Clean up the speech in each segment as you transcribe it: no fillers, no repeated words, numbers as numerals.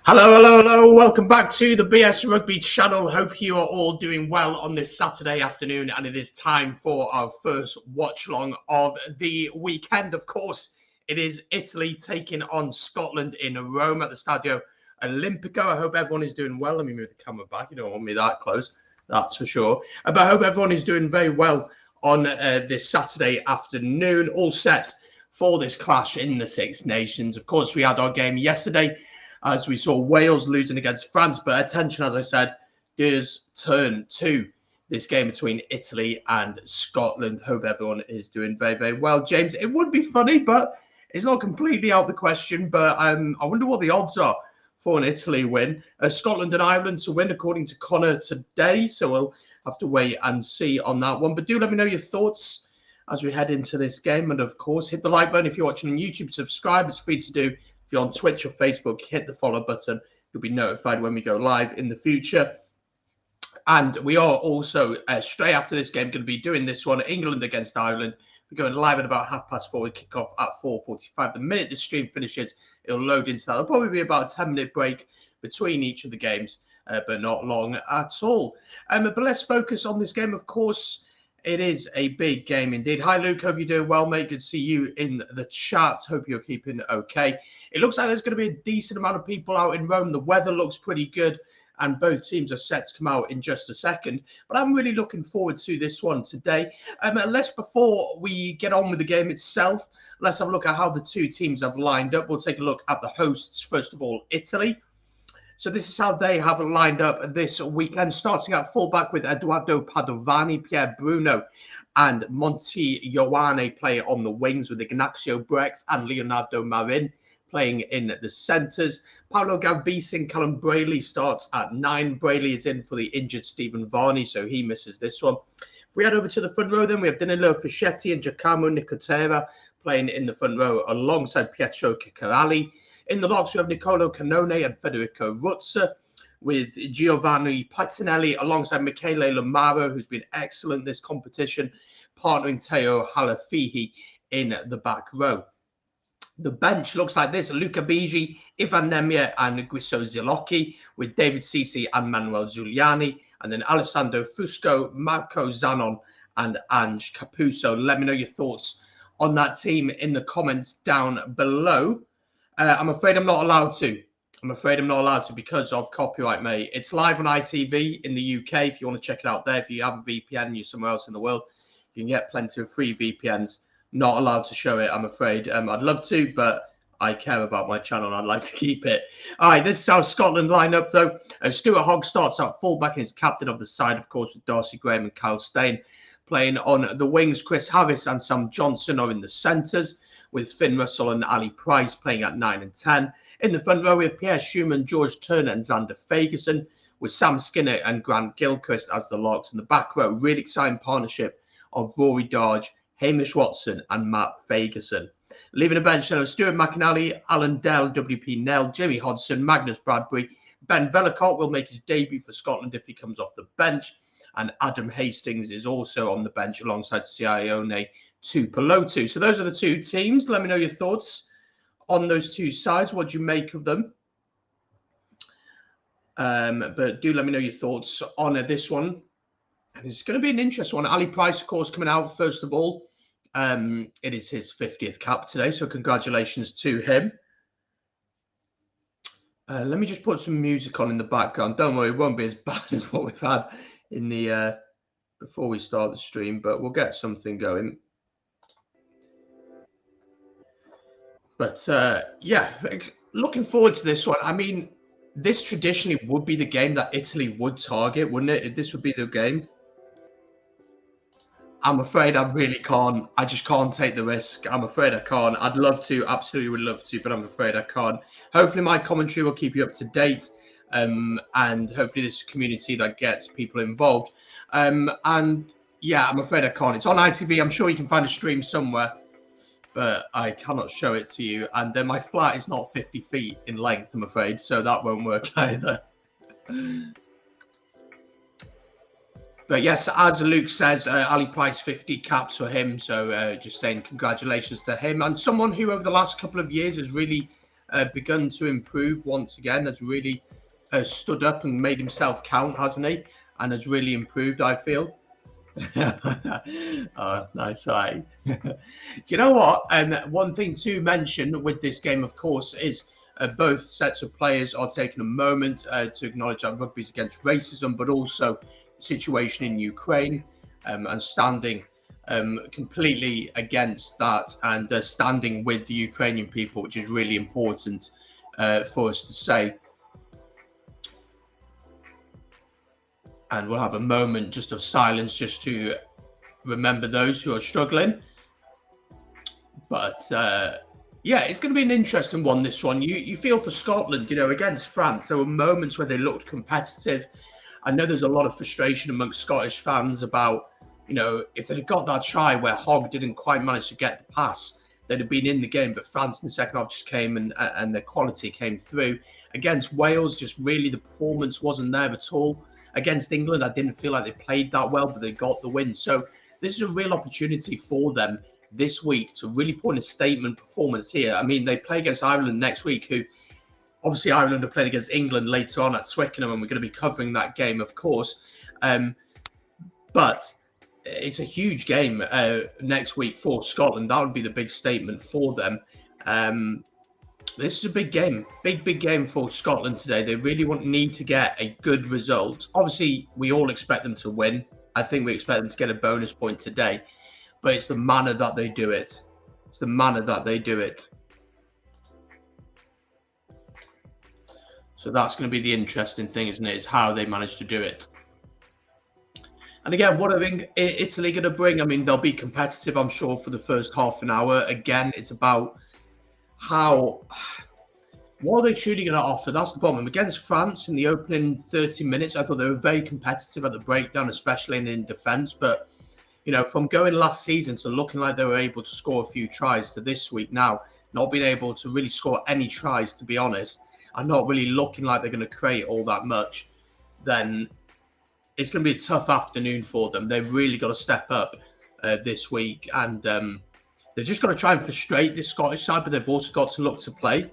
Hello. Welcome back to the BS Rugby channel. Hope you are all doing well on this Saturday afternoon, and it is time for our first watch-along of the weekend. Of course, it is Italy taking on Scotland in Rome at the Stadio Olimpico. I hope everyone is doing well. Let me move the camera back. You don't want me that close, that's for sure. But I hope everyone is doing very well on this Saturday afternoon, all set for this clash in the Six Nations. Of course, we had our game yesterday, as we saw Wales losing against France. But attention, as I said, does turn to this game between Italy and Scotland. Hope everyone is doing very well. James, it would be funny, but it's not completely out of the question. But I wonder what the odds are for an Italy win. Scotland and Ireland to win, according to Connor today. So we'll have to wait and see on that one. But do let me know your thoughts as we head into this game. And of course, hit the like button if you're watching on YouTube. Subscribe, it's free to do. If you're on Twitch or Facebook, hit the follow button. You'll be notified when we go live in the future. And we are also, straight after this game, going to be doing this one, England against Ireland. We're going live at about 4:30. We kick off at 4:45. The minute the stream finishes, it'll load into that. There'll probably be about a 10-minute break between each of the games, but not long at all. But let's focus on this game, of course. It is a big game indeed. Hi, Luke. Hope you're doing well, mate. Good to see you in the chat. Hope you're keeping okay. It looks like there's going to be a decent amount of people out in Rome. The weather looks pretty good, and both teams are set to come out in just a second. But I'm really looking forward to this one today. Before we get on with the game itself, let's have a look at how the two teams have lined up. We'll take a look at the hosts, first of all, Italy. So this is how they have lined up this weekend, starting at fullback with Edoardo Padovani, Pierre Bruno and Monty Ioane play on the wings, with Ignacio Brex and Leonardo Marin playing in the centres. Paolo Garbisi and Callum Brayley starts at 9. Brayley is in for the injured Stephen Varney, so he misses this one. If we head over to the front row, then we have Danilo Fischetti and Giacomo Nicotera playing in the front row alongside Pietro Ciccarelli. In the box, we have Nicolo Cannone and Federico Ruzza, with Giovanni Patinelli alongside Michele Lamaro, who's been excellent this competition, partnering Teo Halafihi in the back row. The bench looks like this: Luca Bigi, Ivan Nemir and Guiso Zilocchi, with David Sisi and Manuel Giuliani, and then Alessandro Fusco, Marco Zanon and Ange Capuzzo. Let me know your thoughts on that team in the comments down below. I'm afraid I'm not allowed to. Because of copyright, mate. It's live on ITV in the UK if you want to check it out there. If you have a VPN and you're somewhere else in the world, you can get plenty of free VPNs. Not allowed to show it, I'm afraid. I'd love to, but I care about my channel and I'd like to keep it. All right, this is how Scotland line up, though. Stuart Hogg starts at fullback and is captain of the side, of course, with Darcy Graham and Kyle Steyn playing on the wings. Chris Harris and Sam Johnson are in the centres, with Finn Russell and Ali Price playing at 9 and 10. In the front row, we have Pierre Schumann, George Turner and Xander Fagerson, with Sam Skinner and Grant Gilchrist as the locks. In the back row, really exciting partnership of Rory Darge, Hamish Watson and Matt Fagerson. Leaving the bench, then Stuart McInally, Alan Dell, WP Nell, Jamie Hodgson, Magnus Bradbury. Ben Vellacott will make his debut for Scotland if he comes off the bench. And Adam Hastings is also on the bench alongside Sione Tupelotu. So those are the two teams. Let me know your thoughts on those two sides. What do you make of them? But do let me know your thoughts on this one. And it's going to be an interesting one. Ali Price, of course, coming out first of all. It is his 50th cap today, so congratulations to him. Let me just put some music on in the background. Don't worry, it won't be as bad as what we've had in the before we start the stream, but we'll get something going. But yeah, looking forward to this one. I mean, this traditionally would be the game that Italy would target, wouldn't it? This would be the game. I'm afraid I really can't. I just can't take the risk. I'm afraid I can't. I'd love to, absolutely would love to, but I'm afraid I can't. Hopefully my commentary will keep you up to date, and hopefully this community that gets people involved. And yeah, I'm afraid I can't. It's on ITV. I'm sure you can find a stream somewhere, but I cannot show it to you. And then my flat is not 50 feet in length, I'm afraid, so that won't work either. But yes, as Luke says, Ali Price, 50 caps for him. So just saying congratulations to him. And someone who over the last couple of years has really begun to improve once again. Has really stood up and made himself count, hasn't he? And has really improved, I feel. Oh, nice eye. Do you know what? One thing to mention with this game, of course, is both sets of players are taking a moment to acknowledge that rugby is against racism, but also the situation in Ukraine and standing completely against that and standing with the Ukrainian people, which is really important for us to say. And we'll have a moment just of silence just to remember those who are struggling. But yeah, it's going to be an interesting one, this one. You feel for Scotland, you know, against France, there were moments where they looked competitive. I know there's a lot of frustration amongst Scottish fans about, you know, if they'd got that try where Hogg didn't quite manage to get the pass, they'd have been in the game. But France in the second half just came and their quality came through. Against Wales, just really the performance wasn't there at all. Against England, I didn't feel like they played that well, but they got the win. So this is a real opportunity for them this week to really put in a statement performance here. I mean, they play against Ireland next week, who obviously Ireland are playing against England later on at Twickenham, and we're going to be covering that game, of course. But it's a huge game next week for Scotland. That would be the big statement for them. This is a big game, big game for Scotland today. They really need to get a good result. Obviously, we all expect them to win. I think we expect them to get a bonus point today, but it's the manner that they do it. It's the manner that they do it. So that's going to be the interesting thing, isn't it? Is how they manage to do it. And again, what are Italy going to bring? I mean, they'll be competitive, I'm sure, for the first half an hour. Again, it's about what are they truly going to offer? That's the problem. Against France in the opening 30 minutes, I thought they were very competitive at the breakdown, especially in defence. But, you know, from going last season to looking like they were able to score a few tries to this week now, not being able to really score any tries, to be honest, and not really looking like they're going to create all that much, then it's going to be a tough afternoon for them. They've really got to step up this week, and they're just got to try and frustrate this Scottish side, but they've also got to look to play.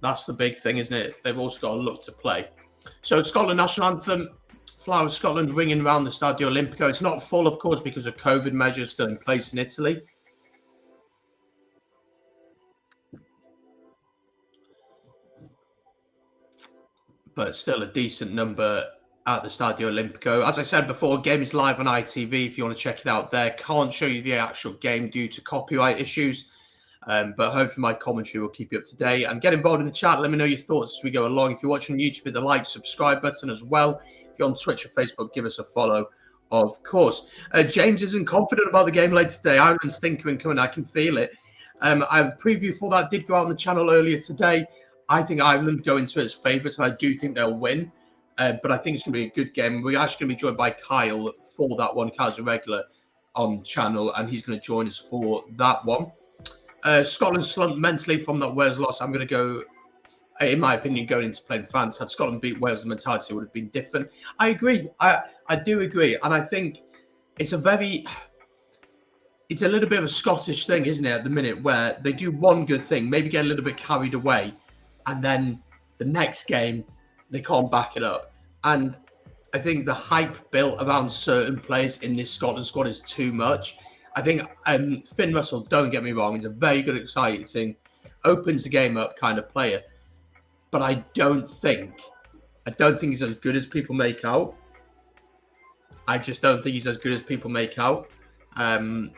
That's the big thing, isn't it? They've also got to look to play. So Scotland national anthem, Flower of Scotland ringing around the Stadio Olimpico. It's not full, of course, because of COVID measures still in place in Italy. But still a decent number at the Stadio Olimpico. As I said before, game is live on ITV if you want to check it out there. Can't show you the actual game due to copyright issues. But hopefully my commentary will keep you up to date. And get involved in the chat. Let me know your thoughts as we go along. If you're watching on YouTube, hit the like, subscribe button as well. If you're on Twitch or Facebook, give us a follow, of course. James isn't confident about the game later today. Ireland's thinking coming. I can feel it. A preview for that did go out on the channel earlier today. I think Ireland go into it as favourites, and I do think they'll win. But I think it's going to be a good game. We're actually going to be joined by Kyle for that one. Kyle's a regular on channel, and he's going to join us for that one. Scotland slumped mentally from that Wales loss. I'm going to go, in my opinion, going into playing France. Had Scotland beat Wales, the mentality would have been different. I agree. I do agree. And I think it's a little bit of a Scottish thing, isn't it, at the minute, where they do one good thing, maybe get a little bit carried away, and then the next game, they can't back it up. And I think the hype built around certain players in this Scotland squad is too much. I think Finn Russell, don't get me wrong, he's a very good, exciting, opens the game up kind of player. But I don't think he's as good as people make out. I just don't think he's as good as people make out. And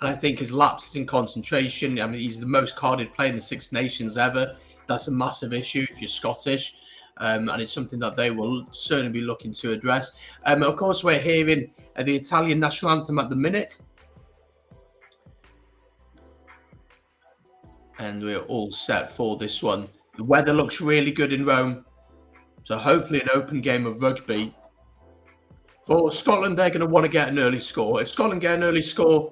I think his lapses in concentration, I mean, he's the most carded player in the Six Nations ever. That's a massive issue if you're Scottish. And it's something that they will certainly be looking to address. Of course, we're hearing the Italian national anthem at the minute. And we're all set for this one. The weather looks really good in Rome. So hopefully an open game of rugby. For Scotland, they're going to want to get an early score. If Scotland get an early score,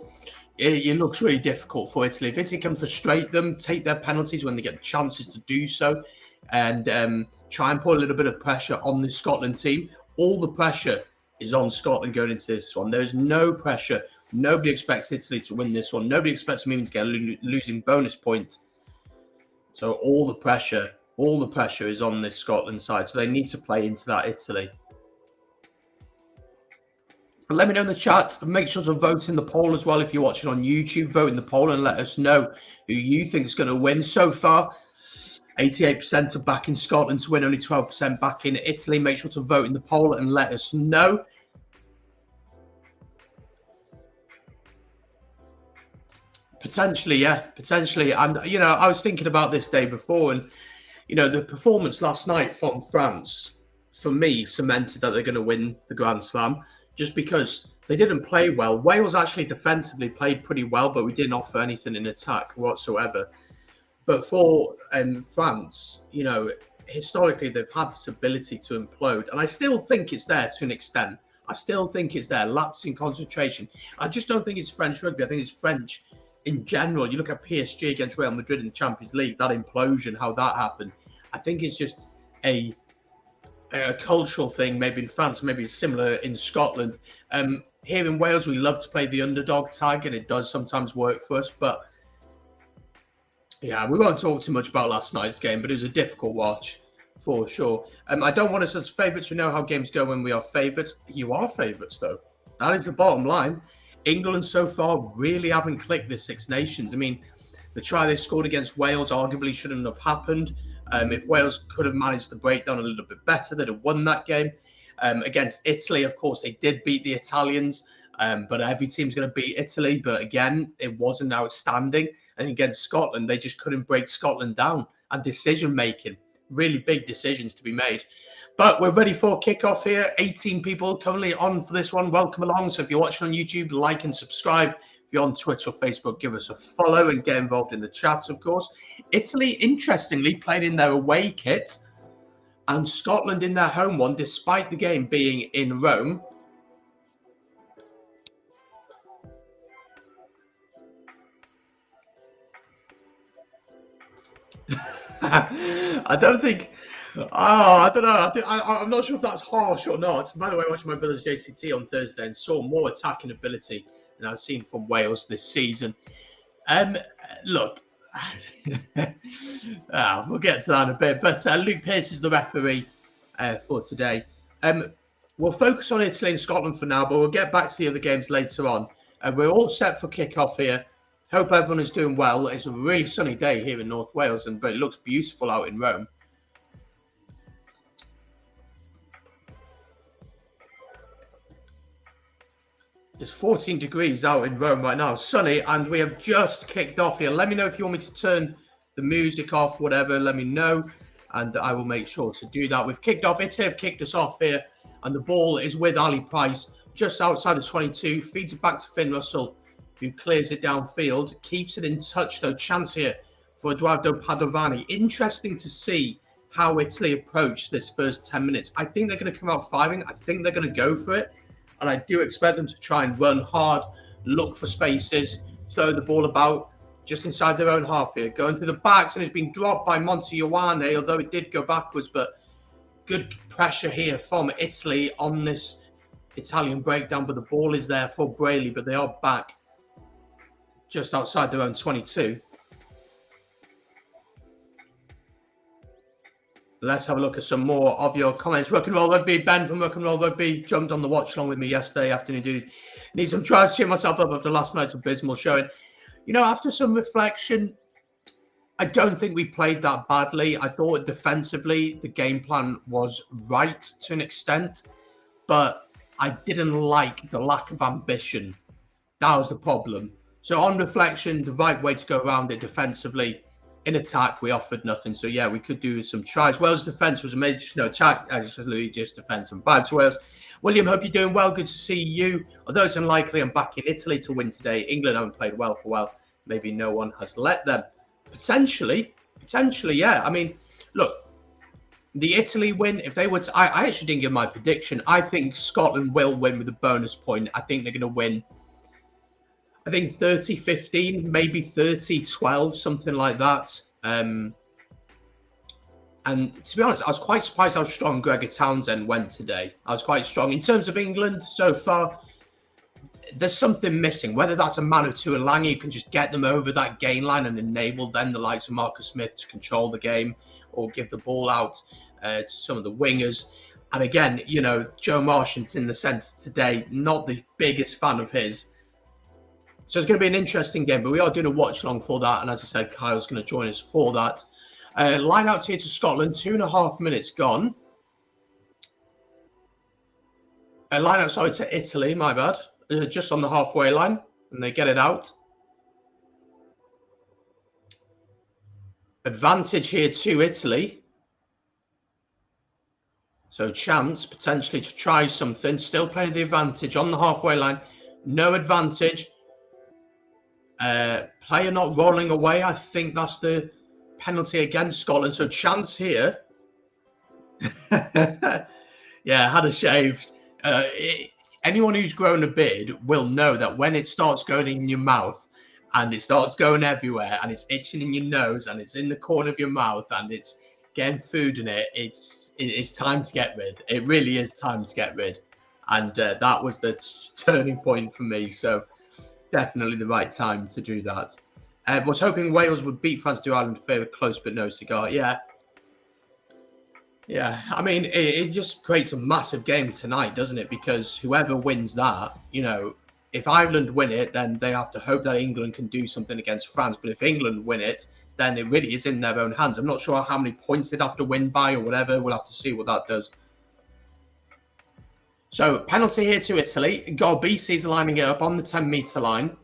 it looks really difficult for Italy. If Italy can frustrate them, take their penalties when they get the chances to do so, and try and put a little bit of pressure on the Scotland team. All the pressure is on Scotland going into this one. There's no pressure. Nobody expects Italy to win this one. Nobody expects them even to get a losing bonus point So all the pressure is on this Scotland side. So they need to play into that Italy. And let me know in the chat. Make sure to vote in the poll as well. If you're watching on YouTube, vote in the poll and let us know who you think is going to win. So far, 88% are backing Scotland to win, only 12% backing Italy. Make sure to vote in the poll and let us know. Potentially, yeah, potentially. And, you know, I was thinking about this day before, and, you know, the performance last night from France, for me, cemented that they're going to win the Grand Slam, just because they didn't play well. Wales actually defensively played pretty well, but we didn't offer anything in attack whatsoever. But for France, you know, historically, they've had this ability to implode. And I still think it's there to an extent. I still think it's there, lapse in concentration. I just don't think it's French rugby. I think it's French in general. You look at PSG against Real Madrid in the Champions League, that implosion, how that happened. I think it's just a cultural thing, maybe in France, maybe similar in Scotland. Here in Wales, we love to play the underdog tag, and it does sometimes work for us. But yeah, we won't talk too much about last night's game, but it was a difficult watch for sure. I don't want us as favourites. We know how games go when we are favourites. You are favourites, though. That is the bottom line. England so far really haven't clicked this Six Nations. I mean, the try they scored against Wales arguably shouldn't have happened. If Wales could have managed the breakdown a little bit better, they'd have won that game. Against Italy, of course, they did beat the Italians, but every team's going to beat Italy. But again, it wasn't outstanding. And against Scotland, they just couldn't break Scotland down. And decision-making, really big decisions to be made. But we're ready for kickoff here. 18 people currently on for this one. Welcome along. So if you're watching on YouTube, like and subscribe. If you're on Twitter or Facebook, give us a follow and get involved in the chats, of course. Italy, interestingly, played in their away kit, and Scotland in their home one, despite the game being in Rome. I don't think... Oh, I don't know. I'm not sure if that's harsh or not. By the way, watching my brother's JCT on Thursday and saw more attacking ability than I've seen from Wales this season. Look, we'll get to that in a bit. But Luke Pearce is the referee for today. We'll focus on Italy and Scotland for now, but we'll get back to the other games later on. We're all set for kickoff here. Hope everyone is doing well. It's a really sunny day here in North Wales, but it looks beautiful out in Rome. It's 14 degrees out in Rome right now, sunny, and we have just kicked off here. Let me know if you want me to turn the music off, whatever, let me know, and I will make sure to do that. We've kicked off, Italy have kicked us off here, and the ball is with Ali Price, just outside the 22, feeds it back to Finn Russell, who clears it downfield, keeps it in touch, though. Chance here for Eduardo Padovani. Interesting to see how Italy approach this first 10 minutes. I think they're going to come out firing. I think they're going to go for it. And I do expect them to try and run hard, look for spaces, throw the ball about just inside their own half here. Going through the backs, and it's been dropped by Monte Ioane, although it did go backwards. But good pressure here from Italy on this Italian breakdown. But the ball is there for Brayley, but they are back just outside their own 22. Let's have a look at some more of your comments. Rock and Roll Rugby, Ben from Rock and Roll Rugby jumped on the watch along with me yesterday afternoon. Dude, need some tries to cheer myself up after last night's abysmal showing. You know, after some reflection, I don't think we played that badly. I thought defensively the game plan was right to an extent, but I didn't like the lack of ambition. That was the problem. So on reflection, the right way to go around it defensively. In attack, we offered nothing. So, yeah, we could do some tries. Wales' defence was amazing. No attack, absolutely just defence and vibes. Wales. William, hope you're doing well. Good to see you. Although it's unlikely, I'm backing Italy to win today. England haven't played well for a while. Maybe no one has let them. Potentially, yeah. I mean, look, the Italy win, if they were to... I actually didn't give my prediction. I think Scotland will win with a bonus point. I think they're going to win... I think 30-15, maybe 30-12, something like that. And to be honest, I was quite surprised how strong Gregor Townsend went today. I was quite strong. In terms of England so far, there's something missing. Whether that's a man or two of Lange who can just get them over that gain line and enable then the likes of Marcus Smith to control the game or give the ball out to some of the wingers. And again, you know, Joe Marchant in the centre today, not the biggest fan of his. So it's going to be an interesting game, but we are doing a watch along for that. And as I said, Kyle's going to join us for that. Line out here to Scotland, 2.5 minutes gone. Line out, sorry, to Italy, my bad. Just on the halfway line, and they get it out. Advantage here to Italy. So chance potentially to try something. Still playing the advantage on the halfway line. No advantage. Player not rolling away. I think that's the penalty against Scotland. So chance here. Yeah, had a shave. Anyone who's grown a beard will know that when it starts going in your mouth and it starts going everywhere and it's itching in your nose and it's in the corner of your mouth and it's getting food in it, it's time to get rid. It really is time to get rid. And that was the turning point for me. So definitely the right time to do that. Was hoping Wales would beat France to Ireland favour, close but no cigar. Yeah. Yeah, I mean, it just creates a massive game tonight, doesn't it? Because whoever wins that, you know, if Ireland win it, then they have to hope that England can do something against France. But if England win it, then it really is in their own hands. I'm not sure how many points they'd have to win by or whatever. We'll have to see what that does. So, penalty here to Italy. Garbisi's lining it up on the 10-metre line.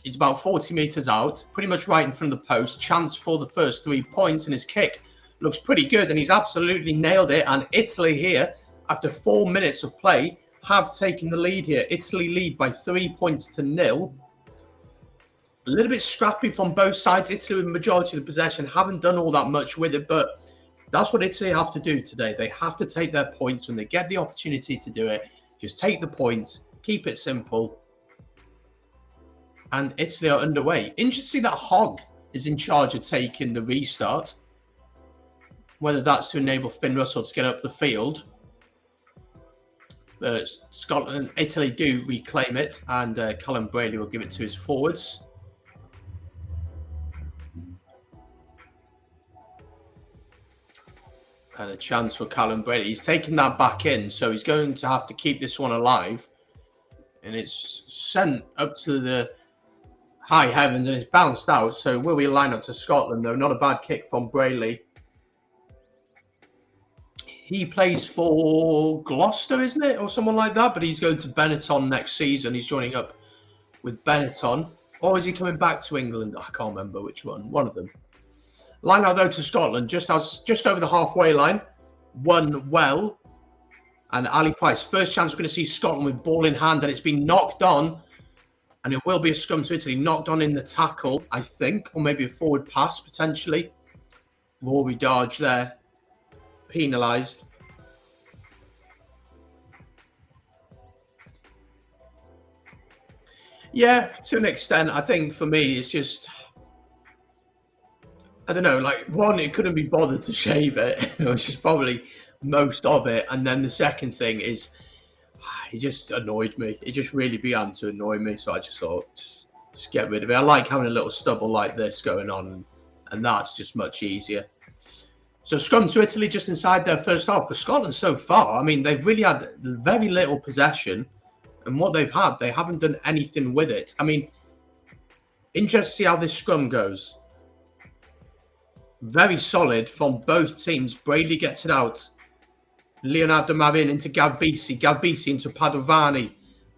He's about 40 metres out, pretty much right in front of the post. Chance for the first 3 points, and his kick looks pretty good, and he's absolutely nailed it. And Italy here, after 4 minutes of play, have taken the lead here. Italy lead by 3-0. A little bit scrappy from both sides. Italy with the majority of the possession, haven't done all that much with it, but that's what Italy have to do today. They have to take their points when they get the opportunity to do it. Just take the points, keep it simple, and Italy are underway. Interesting that Hogg is in charge of taking the restart. Whether that's to enable Finn Russell to get up the field. Scotland, Italy do reclaim it, and Callum Brady will give it to his forwards. And a chance for Callum Brady. He's taking that back in, so he's going to have to keep this one alive. And it's sent up to the high heavens, and it's bounced out. So will we line up to Scotland, though? Not a bad kick from Brayley. He plays for Gloucester, isn't it? Or someone like that. But he's going to Benetton next season. He's joining up with Benetton. Or is he coming back to England? I can't remember which one. One of them. Line out, though, to Scotland. Just over the halfway line. Won well. And Ali Price. First chance we're going to see Scotland with ball in hand. And it's been knocked on. And it will be a scrum to Italy. Knocked on in the tackle, I think. Or maybe a forward pass, potentially. Rory Darge there. Penalised. Yeah, to an extent. I think for me, it's just, I don't know, like, one, it couldn't be bothered to shave it, which is probably most of it. And then the second thing is, it just annoyed me. It just really began to annoy me. So I just thought, just get rid of it. I like having a little stubble like this going on, and that's just much easier. So scrum to Italy just inside their first half. For Scotland so far, I mean, they've really had very little possession. And what they've had, they haven't done anything with it. I mean, interesting to see how this scrum goes. Very solid from both teams. Brady gets it out. Leonardo Marin into Garbisi. Garbisi into Padovani.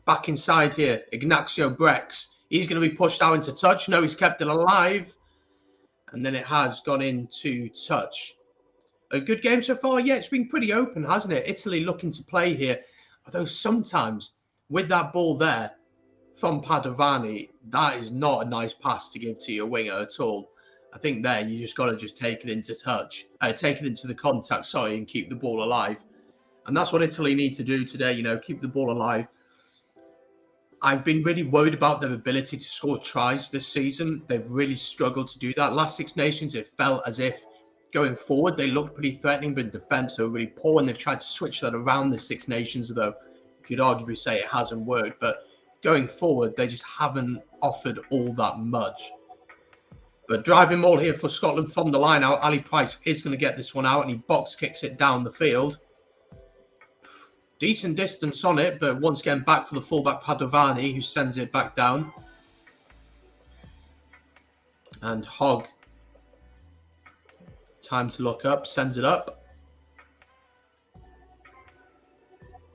Back inside here. Ignacio Brex. He's going to be pushed out into touch. No, he's kept it alive. And then it has gone into touch. A good game so far? Yeah, it's been pretty open, hasn't it? Italy looking to play here. Although sometimes with that ball there from Padovani, that is not a nice pass to give to your winger at all. I think there you just got to just take it into touch. Take it into the contact, sorry, and keep the ball alive. And that's what Italy need to do today, you know, keep the ball alive. I've been really worried about their ability to score tries this season. They've really struggled to do that. Last Six Nations, it felt as if going forward, they looked pretty threatening, but in defence, they were really poor, and they've tried to switch that around the Six Nations, though you could arguably say it hasn't worked. But going forward, they just haven't offered all that much. But driving maul here for Scotland from the line out. Ali Price is going to get this one out, and he box kicks it down the field. Decent distance on it, but once again back for the fullback Padovani, who sends it back down. And Hogg, time to look up, sends it up.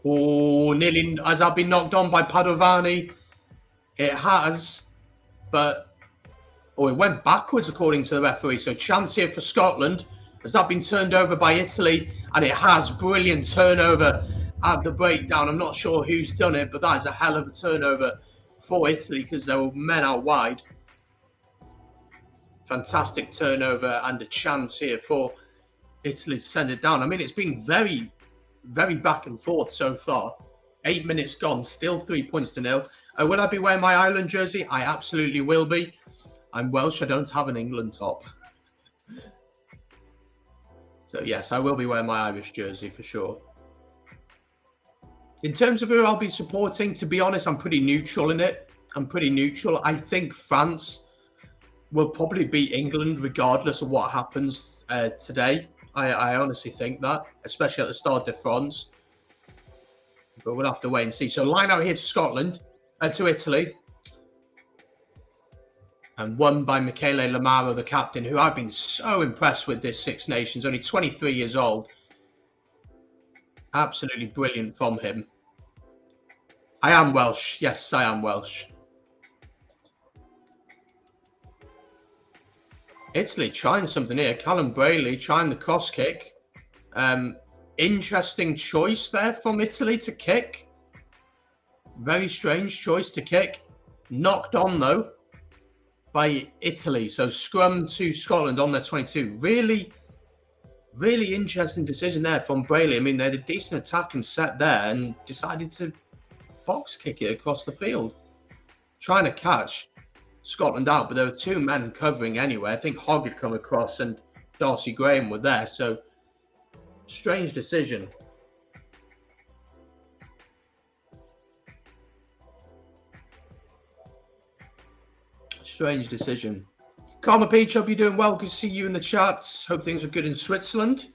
Oh, nearly has that been knocked on by Padovani? It has, but it went backwards according to the referee. So chance here for Scotland. Has that been turned over by Italy? And it has. Brilliant turnover at the breakdown. I'm not sure who's done it, but that is a hell of a turnover for Italy because there were men out wide. Fantastic turnover and a chance here for Italy to send it down. I mean, it's been very, very back and forth so far. 8 minutes gone, still 3 points to nil. Will I be wearing my Ireland jersey? I absolutely will be. I'm Welsh. I don't have an England top. So, yes, I will be wearing my Irish jersey for sure. In terms of who I'll be supporting, to be honest, I'm pretty neutral in it. I'm pretty neutral. I think France will probably beat England regardless of what happens today. I honestly think that, especially at the Stade de France. But we'll have to wait and see. So line out here to Scotland, to Italy. And won by Michele Lamaro, the captain, who I've been so impressed with this Six Nations. Only 23 years old. Absolutely brilliant from him. I am Welsh. Yes, I am Welsh. Italy trying something here. Callum Brayley trying the cross kick. Interesting choice there from Italy to kick. Very strange choice to kick. Knocked on though by Italy. So scrum to Scotland on their 22. Really, really interesting decision there from Brayley. I mean, they had a decent attacking set there and decided to box kick it across the field. Trying to catch Scotland out, but there were two men covering anyway. I think Hogg had come across and Darcy Graham were there, so strange decision. Strange decision. Karma Peach, hope you're doing well. Good to see you in the chats. Hope things are good in Switzerland.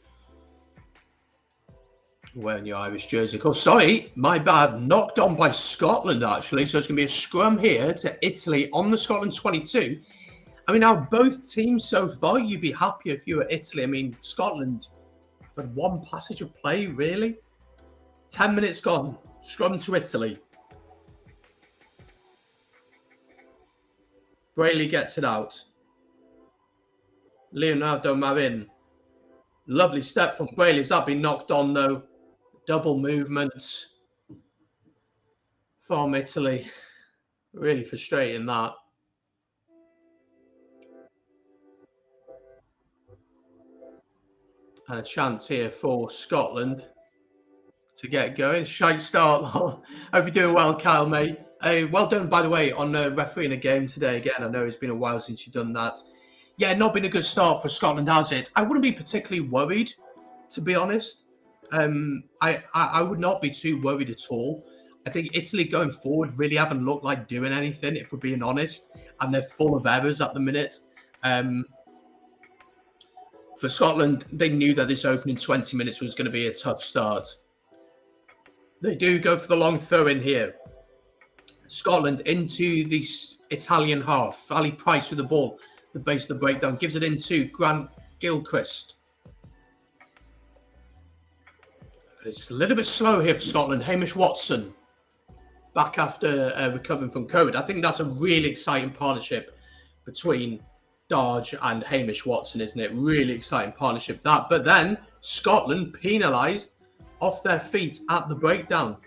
Wearing your Irish jersey. Oh, sorry, my bad. Knocked on by Scotland, actually. So it's going to be a scrum here to Italy on the Scotland 22. I mean, now both teams so far, you'd be happier if you were Italy. I mean, Scotland had one passage of play, really. 10 minutes gone. Scrum to Italy. Brayley gets it out. Leonardo Marin. Lovely step from Brayley. Has that been knocked on, though? Double movement from Italy. Really frustrating, that. And a chance here for Scotland to get going. Shite start. Hope you're doing well, Kyle, mate. Well done, by the way, on refereeing a game today. Again, I know it's been a while since you've done that. Yeah, not been a good start for Scotland, has it? I wouldn't be particularly worried, to be honest. I would not be too worried at all. I think Italy going forward really haven't looked like doing anything, if we're being honest, and they're full of errors at the minute. For Scotland, they knew that this opening 20 minutes was going to be a tough start. They do go for the long throw in here. Scotland into the Italian half. Ali Price with the ball, the base of the breakdown, gives it into Grant Gilchrist. It's a little bit slow here for Scotland. Hamish Watson, back after recovering from COVID. I think that's a really exciting partnership between Darge and Hamish Watson, isn't it? Really exciting partnership, that. But then Scotland penalised off their feet at the breakdown.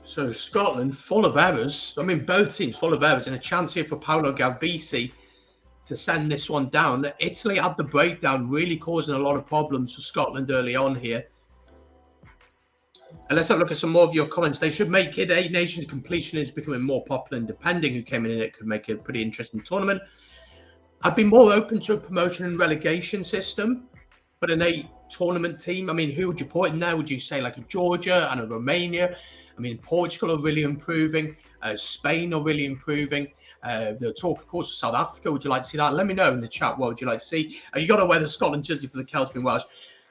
So Scotland full of errors. I mean, both teams full of errors, and a chance here for Paolo Galbisi to send this one down. Italy at the breakdown, really causing a lot of problems for Scotland early on here. And let's have a look at some more of your comments. They should make it 8 nations. Completion is becoming more popular, and depending who came in it could make it a pretty interesting tournament. I'd be more open to a promotion and relegation system. But in a tournament team, I mean, who would you put in there? Would you say like a Georgia and a Romania? I mean, Portugal are really improving. Spain are really improving. The talk, of course, of South Africa. Would you like to see that? Let me know in the chat. What would you like to see? You got to wear the Scotland jersey for the Celts being Welsh.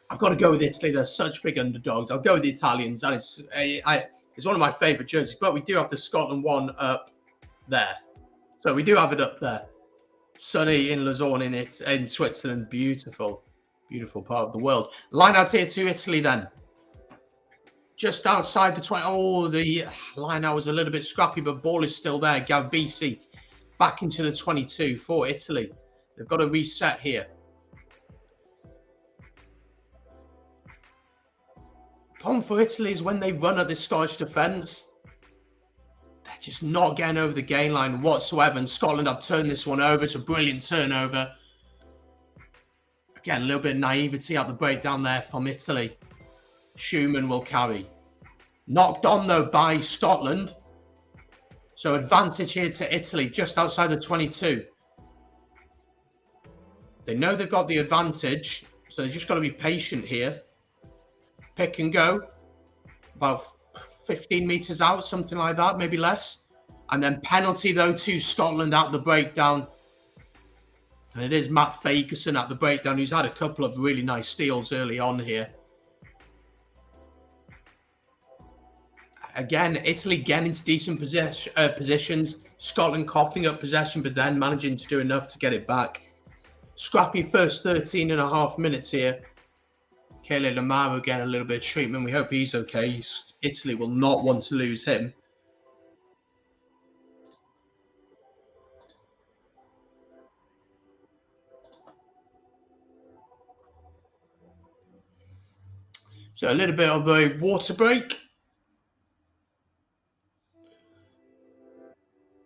I've got to go with Italy. They're such big underdogs. I'll go with the Italians. And it's one of my favourite jerseys. But we do have the Scotland one up there. So we do have it up there. Sunny in Lausanne in Switzerland. Beautiful, beautiful part of the world. Line out here to Italy then. Just outside the 20. Oh, the line out was a little bit scrappy, but ball is still there. Gavbisi back into the 22 for Italy. They've got to reset here. Problem for Italy is when they run at this Scottish defence, they're just not getting over the gain line whatsoever. And Scotland have turned this one over. It's a brilliant turnover. Again, a little bit of naivety at the breakdown there from Italy. Schumann will carry. Knocked on, though, by Scotland. So advantage here to Italy, just outside the 22. They know they've got the advantage, so they've just got to be patient here. Pick and go. About 15 metres out, something like that, maybe less. And then penalty, though, to Scotland at the breakdown. And it is Matt Fagerson at the breakdown, who's had a couple of really nice steals early on here. Again, Italy getting into decent positions. Scotland coughing up possession, but then managing to do enough to get it back. Scrappy first 13.5 minutes here. Kele Lamaro getting a little bit of treatment. We hope he's okay. Italy will not want to lose him. So a little bit of a water break.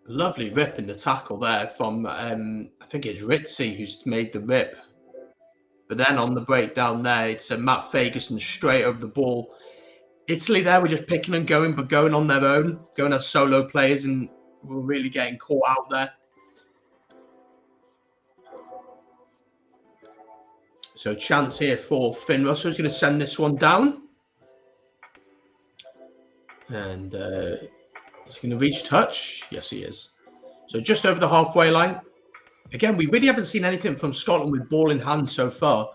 Lovely rip in the tackle there from, I think it's Ritzy who's made the rip. But then on the breakdown there, it's Matt Fagerson straight over the ball. Italy there were just picking and going, but going on their own, going as solo players, and were really getting caught out there. So chance here for Finn Russell. He's going to send this one down. And he's going to reach touch. Yes, he is. So just over the halfway line. Again, we really haven't seen anything from Scotland with ball in hand so far.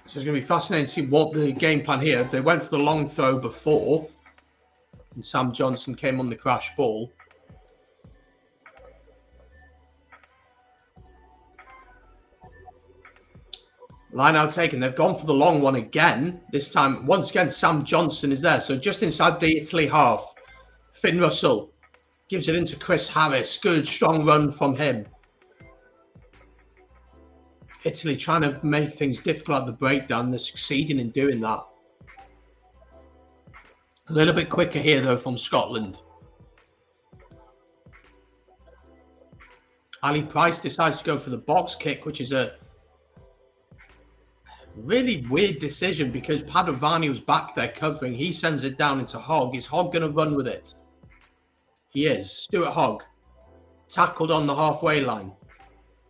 So it's going to be fascinating to see what the game plan here. They went for the long throw before, and Sam Johnson came on the crash ball. Line out taken. They've gone for the long one again. This time, once again, Sam Johnson is there. So just inside the Italy half. Finn Russell gives it into Chris Harris. Good, strong run from him. Italy trying to make things difficult at the breakdown. They're succeeding in doing that. A little bit quicker here, though, from Scotland. Ali Price decides to go for the box kick, which is a really weird decision because Padovani was back there covering. He sends it down into Hogg. Is Hogg going to run with it? He is. Stuart Hogg. Tackled on the halfway line.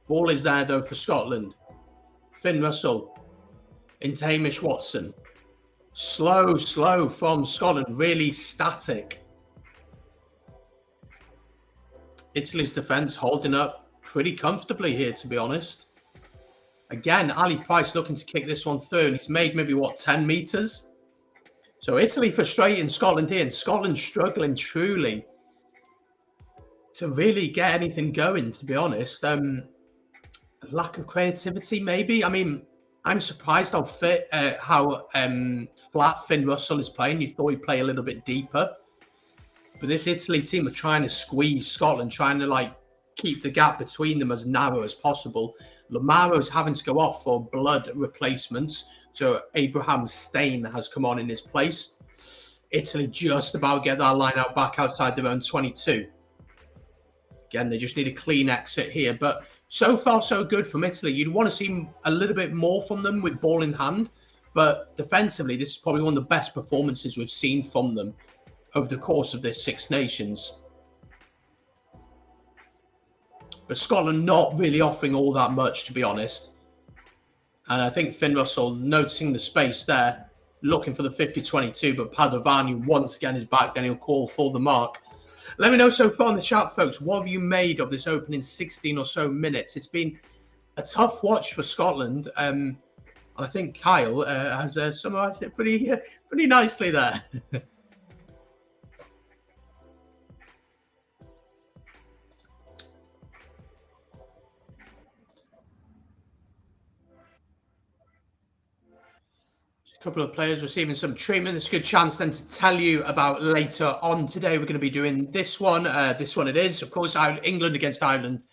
Ball is there, though, for Scotland. Finn Russell into Hamish Watson. Slow from Scotland. Really static. Italy's defence holding up pretty comfortably here, to be honest. Again, Ali Price looking to kick this one through, and he's made maybe, what, 10 metres? So Italy frustrating Scotland here, and Scotland struggling truly to really get anything going, to be honest. Lack of creativity, maybe. I mean, I'm surprised how flat Finn Russell is playing. You thought he'd play a little bit deeper. But this Italy team are trying to squeeze Scotland, trying to, like, keep the gap between them as narrow as possible. Lamaro's having to go off for blood replacements. So Abraham Stein has come on in his place. Italy just about get that line out back outside their own 22. Again, they just need a clean exit here. But so far, so good from Italy. You'd want to see a little bit more from them with ball in hand. But defensively, this is probably one of the best performances we've seen from them over the course of this Six Nations. But Scotland not really offering all that much, to be honest. And I think Finn Russell noticing the space there, looking for the 50-22, but Padovani once again is back, then he'll call for the mark. Let me know so far in the chat, folks, what have you made of this opening 16 or so minutes? It's been a tough watch for Scotland. And I think Kyle has summarised it pretty nicely there. A couple of players receiving some treatment. It's a good chance then to tell you about later on today. We're going to be doing this one. This one it is, of course, England against Ireland,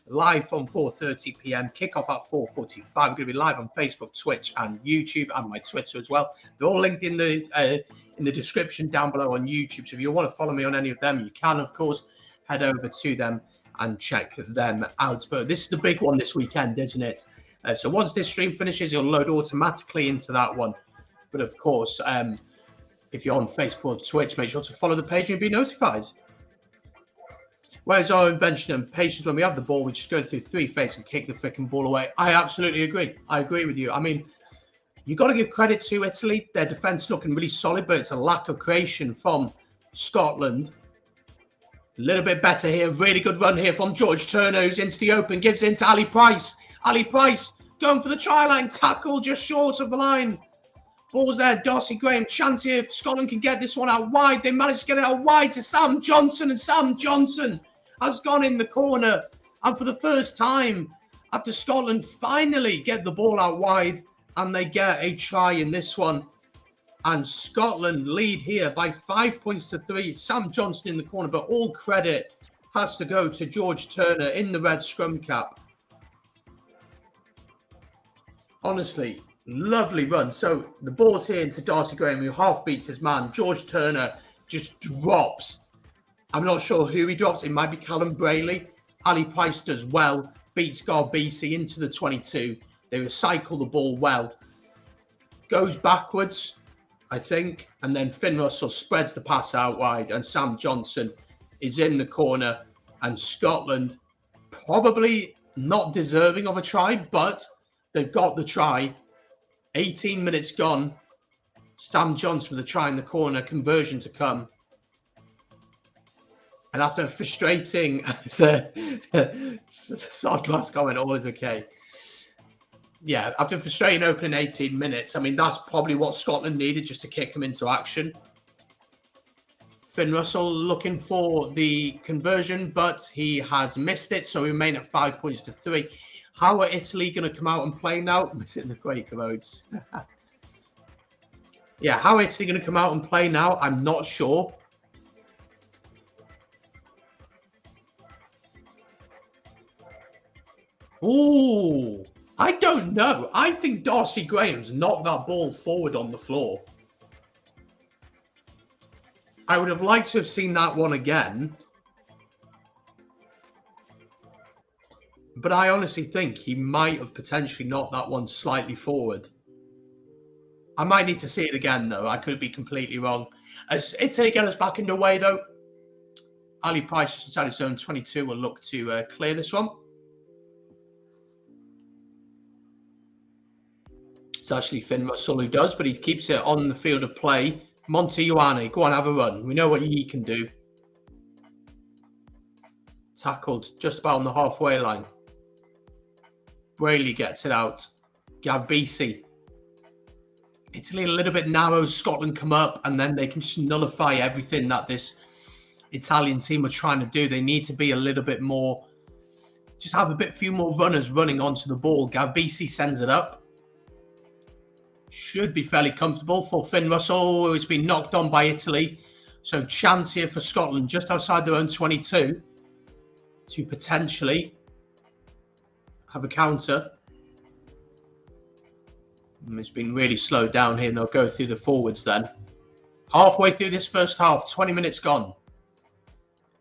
live from 4:30 p.m. Kickoff at 4:45. We're going to be live on Facebook, Twitch, and YouTube, and my Twitter as well. They're all linked in the description down below on YouTube. So if you want to follow me on any of them, you can, of course, head over to them and check them out. But this is the big one this weekend, isn't it? So once this stream finishes, you'll load automatically into that one. But of course, if you're on Facebook or Twitch, make sure to follow the page and be notified. Where's our invention and patience? When we have the ball, we just go through 3 fakes and kick the freaking ball away. I absolutely agree. I agree with you. I mean, you've got to give credit to Italy. Their defence looking really solid, but it's a lack of creation from Scotland. A little bit better here. Really good run here from George Turner, who's into the open, gives in to Ali Price. Ali Price going for the try line. Tackle just short of the line. Ball's there, Darcy Graham, chance here if Scotland can get this one out wide. They managed to get it out wide to Sam Johnson, and Sam Johnson has gone in the corner. And for the first time, after Scotland finally get the ball out wide, and they get a try in this one. And Scotland lead here by 5 points to 3. Sam Johnson in the corner, but all credit has to go to George Turner in the red scrum cap. Honestly, lovely run. So the ball's here into Darcy Graham, who half beats his man. George Turner just drops. I'm not sure who he drops. It might be Callum Brayley. Ali Price does well. Beats Garbisi into the 22. They recycle the ball well. Goes backwards, I think. And then Finn Russell spreads the pass out wide. And Sam Johnson is in the corner. And Scotland probably not deserving of a try, but they've got the try. 18 minutes gone. Sam Johnson with a try in the corner. Conversion to come. And after a frustrating Sodglass comment, all is okay. Yeah, after a frustrating opening 18 minutes, I mean, that's probably what Scotland needed just to kick them into action. Finn Russell looking for the conversion, but he has missed it, so we remain at 5 points to 3. How are Italy going to come out and play now? I'm sitting in the Quaker modes. Yeah, how are Italy going to come out and play now? I'm not sure. Ooh, I don't know. I think Darcy Graham's knocked that ball forward on the floor. I would have liked to have seen that one again. But I honestly think he might have potentially knocked that one slightly forward. I might need to see it again, though. I could be completely wrong. As Italy get us back underway, though, Ali Price just inside his zone 22 will look to clear this one. It's actually Finn Russell who does, but he keeps it on the field of play. Monty Ioane, go on, have a run. We know what he can do. Tackled just about on the halfway line. Brayley gets it out. Garbisi. Italy a little bit narrow. Scotland come up, and then they can just nullify everything that this Italian team are trying to do. They need to be a little bit more, just have a few more runners running onto the ball. Garbisi sends it up. Should be fairly comfortable for Finn Russell, who has been knocked on by Italy. So chance here for Scotland just outside their own 22 to potentially have a counter. It's been really slowed down here, and they'll go through the forwards then. Halfway through this first half, 20 minutes gone.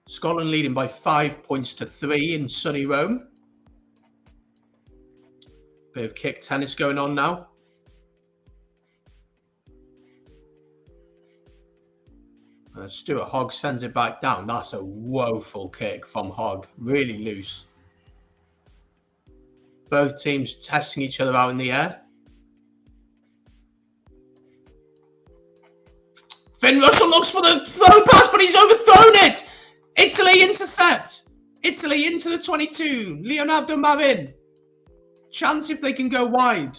Scotland leading by 5 points to 3 in sunny Rome. Bit of kick tennis going on now. Stuart Hogg sends it back down. That's a woeful kick from Hogg. Really loose. Both teams testing each other out in the air. Finn Russell looks for the throw pass, but he's overthrown it. Italy intercept. Italy into the 22. Leonardo Marin. Chance if they can go wide.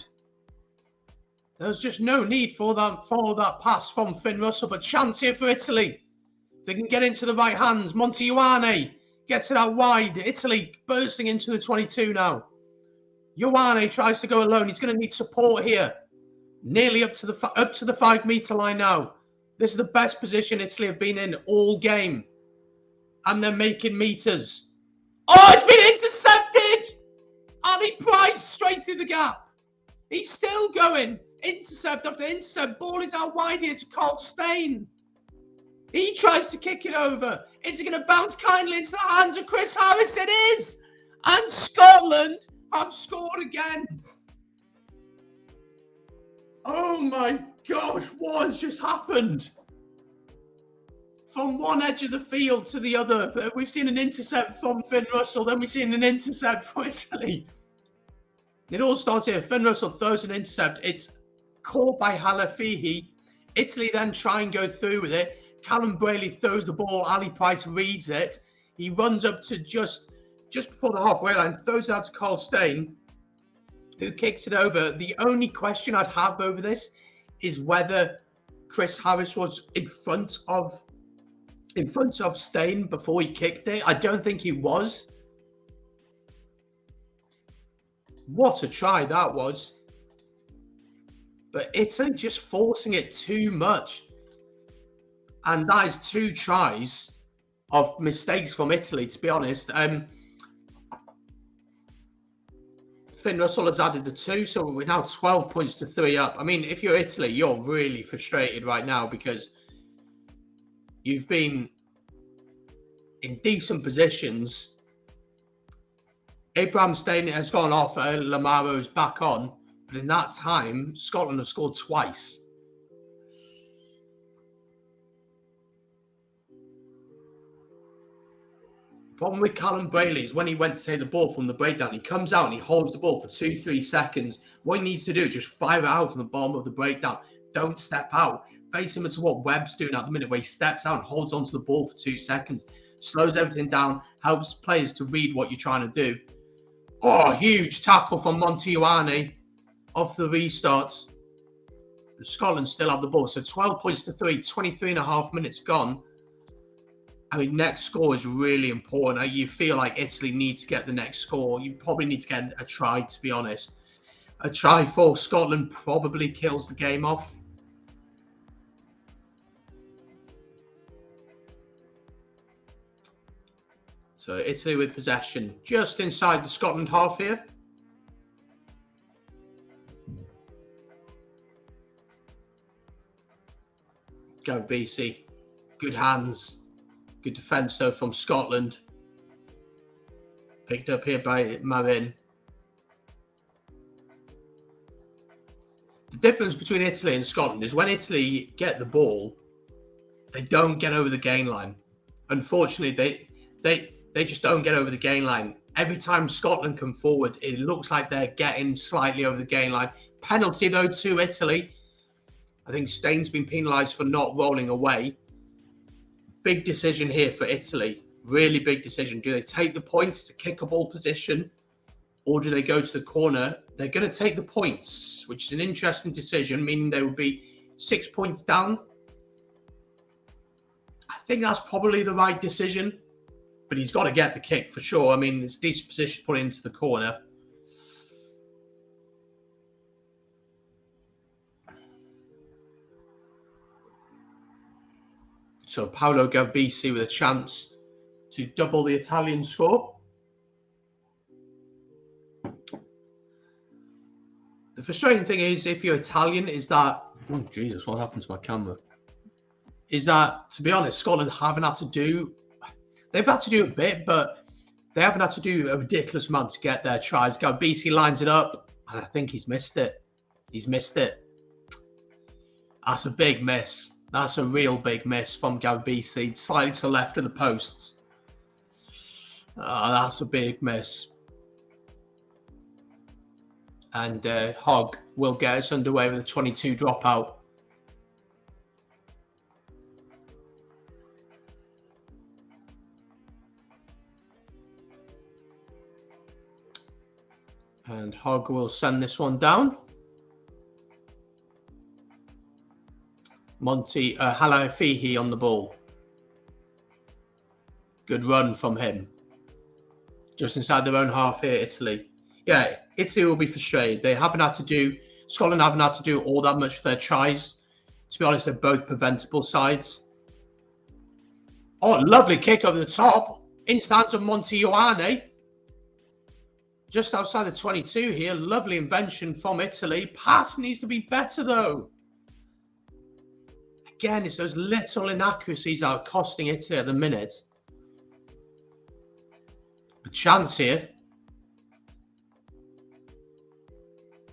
There's just no need for that follow that pass from Finn Russell, but chance here for Italy. If they can get into the right hands. Montejuane gets it out wide. Italy bursting into the 22 now. Ioane tries to go alone. He's going to need support here. Nearly up to the 5-meter line now. This is the best position Italy have been in all game. And they're making meters. Oh, it's been intercepted! Ali Price straight through the gap. He's still going. Intercept after intercept. Ball is out wide here to Carl Stein. He tries to kick it over. Is it going to bounce kindly into the hands of Chris Harris? It is. And Scotland have scored again. Oh my gosh, what has just happened? From one edge of the field to the other, we've seen an intercept from Finn Russell, then we've seen an intercept for Italy. It all starts here. Finn Russell throws an intercept. It's caught by Halafihi. Italy then try and go through with it. Callum Braley throws the ball. Ali Price reads it. He runs up to just before the halfway line, throws it out to Carl Stein, who kicks it over. The only question I'd have over this is whether Chris Harris was in front of Stein before he kicked it. I don't think he was. What a try that was. But Italy just forcing it too much. And that is 2 tries of mistakes from Italy, to be honest. Finn Russell has added the 2, so we're now 12 points to 3 up. I mean, if you're Italy, you're really frustrated right now because you've been in decent positions. Abraham Stein has gone off, Lamaro's back on, but in that time, Scotland have scored twice. Problem with Callum Braley is when he went to take the ball from the breakdown, he comes out and he holds the ball for 2-3 seconds. What he needs to do is just fire it out from the bottom of the breakdown. Don't step out. Very similar to what Webb's doing at the minute, where he steps out and holds onto the ball for 2 seconds. Slows everything down, helps players to read what you're trying to do. Oh, huge tackle from Montejuane off the restarts. Scotland still have the ball. So 12 points to 3, 23.5 minutes gone. I mean, next score is really important. You feel like Italy need to get the next score. You probably need to get a try, to be honest. A try for Scotland probably kills the game off. So Italy with possession just inside the Scotland half here. Go BC. Good hands. Good defence though from Scotland. Picked up here by Marin. The difference between Italy and Scotland is when Italy get the ball, they don't get over the gain line. Unfortunately, they just don't get over the gain line. Every time Scotland come forward, it looks like they're getting slightly over the gain line. Penalty though to Italy. I think Stein's been penalised for not rolling away. Big decision here for Italy. Really big decision. Do they take the points? It's a kickable position. Or do they go to the corner? They're going to take the points, which is an interesting decision, meaning they will be 6 points down. I think that's probably the right decision. But he's got to get the kick for sure. I mean, it's a decent position to put into the corner. So Paolo Garbisi with a chance to double the Italian score. The frustrating thing is, if you're Italian, is that... Oh, Jesus, what happened to my camera? Is that, to be honest, Scotland haven't had to do... They've had to do a bit, but they haven't had to do a ridiculous amount to get their tries. Garbisi lines it up, and I think he's missed it. He's missed it. That's a big miss. That's a real big miss from Garbisi. Slightly to the left of the posts. That's a big miss. And Hogg will get us underway with a 22 dropout. And Hogg will send this one down. Monty Halafihi on the ball. Good run from him. Just inside their own half here, Italy. Yeah, Italy will be frustrated. Scotland haven't had to do all that much for their tries. To be honest, they're both preventable sides. Oh, lovely kick over the top. In stands of Monty Ioane. Just outside the 22 here. Lovely invention from Italy. Pass needs to be better, though. Again, it's those little inaccuracies that are costing Italy at the minute. A chance here.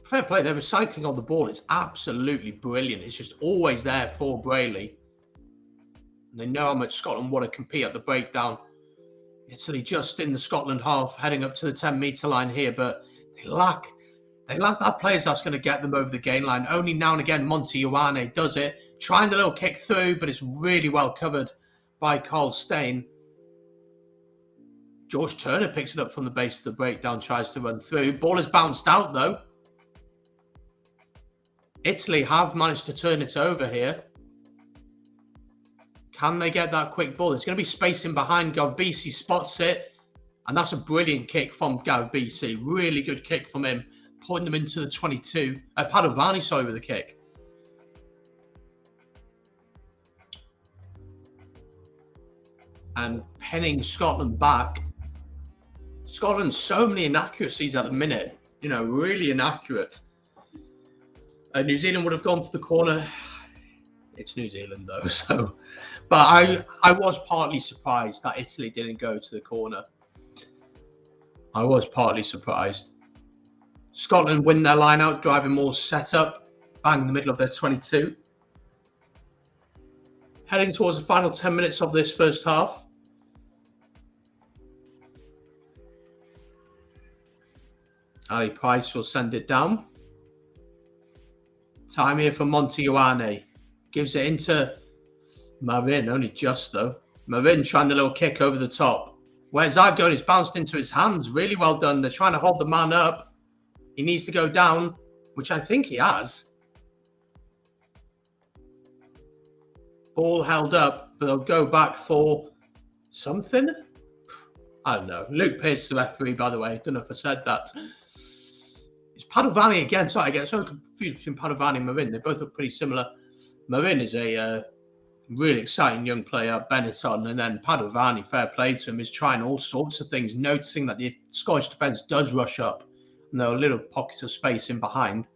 Fair play. They're recycling on the ball. It's absolutely brilliant. It's just always there for Brayley. And they know how much Scotland want to compete at the breakdown. Italy just in the Scotland half, heading up to the 10-metre line here, but they lack that players that's going to get them over the gain line. Only now and again Monty Ioane does it, trying the little kick through, but it's really well covered by Carl Steyn. George Turner picks it up from the base of the breakdown, tries to run through. Ball is bounced out though. Italy have managed to turn it over here. Can they get that quick ball? There's going to be space in behind. Gavbisi spots it. And that's a brilliant kick from Gavbisi. Really good kick from him. Putting them into the 22. Padovani, sorry, with the kick. And penning Scotland back. Scotland, so many inaccuracies at the minute. You know, really inaccurate. New Zealand would have gone for the corner. It's New Zealand though, so. But I was partly surprised that Italy didn't go to the corner. I was partly surprised. Scotland win their line out, driving more set up, bang in the middle of their 22. Heading towards the final 10 minutes of this first half. Ali Price will send it down. Time here for Monty Ioane. Gives it into Marin, only just though. Marin trying the little kick over the top. Where's that going? It's bounced into his hands. Really well done. They're trying to hold the man up. He needs to go down, which I think he has. Ball held up, but they'll go back for something. I don't know. Luke Pearce, the referee, by the way. Don't know if I said that. It's Padovani again. Sorry, I get so confused between Padovani and Marin. They both look pretty similar. Marin is a really exciting young player, Benetton, and then Padovani, fair play to him, is trying all sorts of things, noticing that the Scottish defence does rush up, and there are little pockets of space in behind.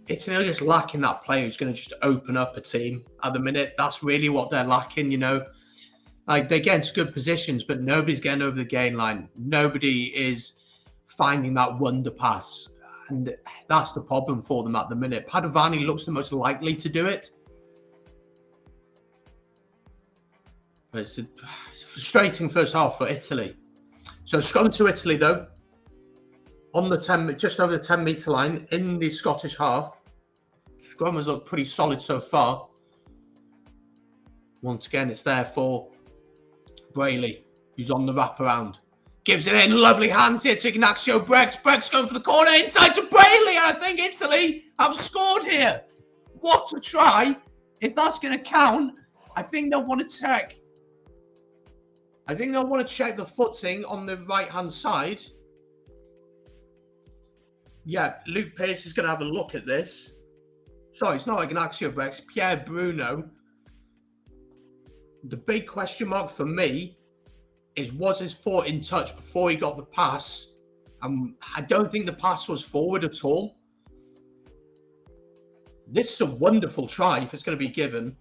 Italy are just lacking that player who's going to just open up a team at the minute. That's really what they're lacking, you know. Like, they get into good positions, but nobody's getting over the gain line. Nobody is finding that wonder pass. And that's the problem for them at the minute. Padovani looks the most likely to do it. But it's a frustrating first half for Italy. So Scotland to Italy, though. On the 10, just over the 10-metre line in the Scottish half. Scrum has looked pretty solid so far. Once again, it's there for Brayley, who's on the wraparound. Gives it in, lovely hands here to Ignacio Brex. Brex going for the corner, inside to Brayley, and I think Italy have scored here. What a try. If that's going to count, I think they'll want to check. I think they'll want to check the footing on the right-hand side. Yeah, Luke Pearce is going to have a look at this. Sorry, it's not Ignacio Brex, Pierre Bruno. The big question mark for me is, was his foot in touch before he got the pass? I don't think the pass was forward at all. This is a wonderful try if it's going to be given.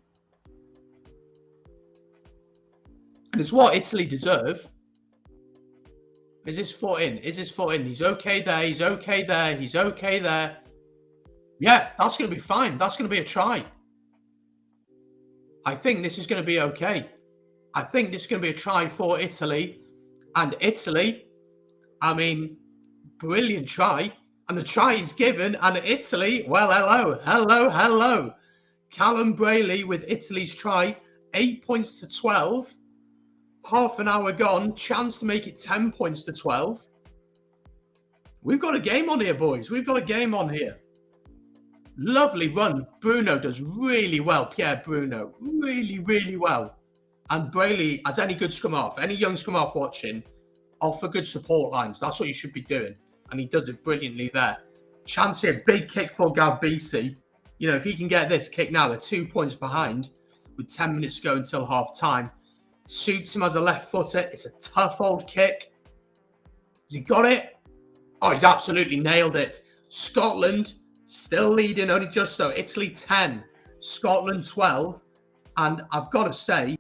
And it's what Italy deserve. Is his foot in? Is his foot in? He's okay there. He's okay there. He's okay there. Yeah, that's going to be fine. That's going to be a try. I think this is going to be okay. I think this is going to be a try for Italy. And Italy, I mean, brilliant try. And the try is given. And Italy, well, hello. Callum Brayley with Italy's try. 8 points to 12. Half an hour gone. Chance to make it 10 points to 12. We've got a game on here, boys. We've got a game on here. Lovely run. Bruno does really well. Pierre Bruno. Really well. And Brayley, as any good scrum half, any young scrum half watching, offer good support lines. That's what you should be doing. And he does it brilliantly there. Chance here. Big kick for Galbisi. You know, if he can get this kick now, they're 2 points behind with 10 minutes to go until half time. Suits him as a left footer. It's a tough old kick. Has he got it? Oh, he's absolutely nailed it. Scotland still leading, only just so. Italy 10, Scotland 12. And I've got to say,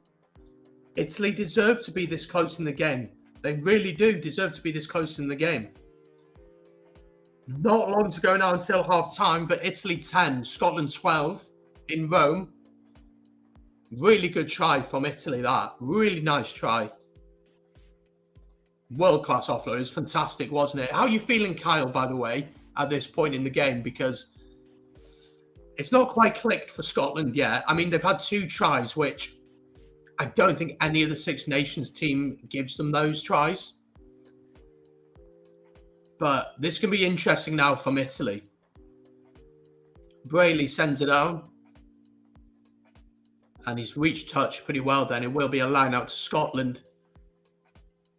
Italy deserve to be this close in the game. They really do deserve to be this close in the game. Not long to go now until half time, but Italy 10, Scotland 12 in Rome. Really good try from Italy, that. Really nice try. World-class offload. It was fantastic, wasn't it? How are you feeling, Kyle, by the way, at this point in the game? Because it's not quite clicked for Scotland yet. I mean, they've had 2 tries, which I don't think any of the Six Nations team gives them those tries. But this can be interesting now from Italy. Brayley sends it out. And he's reached touch pretty well then. It will be a line out to Scotland.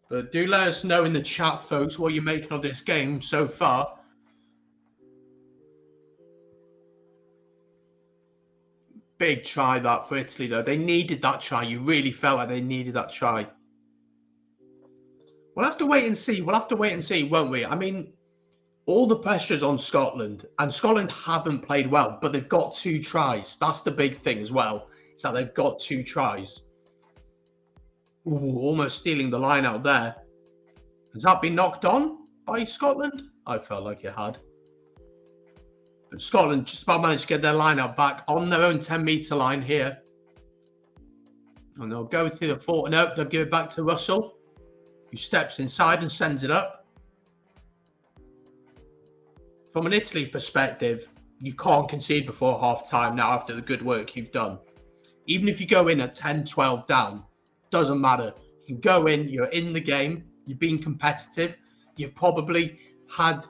But do let us know in the chat, folks, what you're making of this game so far. Big try that for Italy, though. They needed that try. You really felt like they needed that try. We'll have to wait and see. We'll have to wait and see, won't we? I mean, all the pressure's on Scotland. And Scotland haven't played well, but they've got 2 tries. That's the big thing as well. Is that they've got 2 tries. Ooh, almost stealing the line out there. Has that been knocked on by Scotland? I felt like it had. But Scotland just about managed to get their line out back on their own 10-metre line here. And they'll go through the 40. No, they'll give it back to Russell, who steps inside and sends it up. From an Italy perspective, you can't concede before half-time now after the good work you've done. Even if you go in at 10-12 down, doesn't matter. You can go in, you're in the game, you've been competitive, you've probably had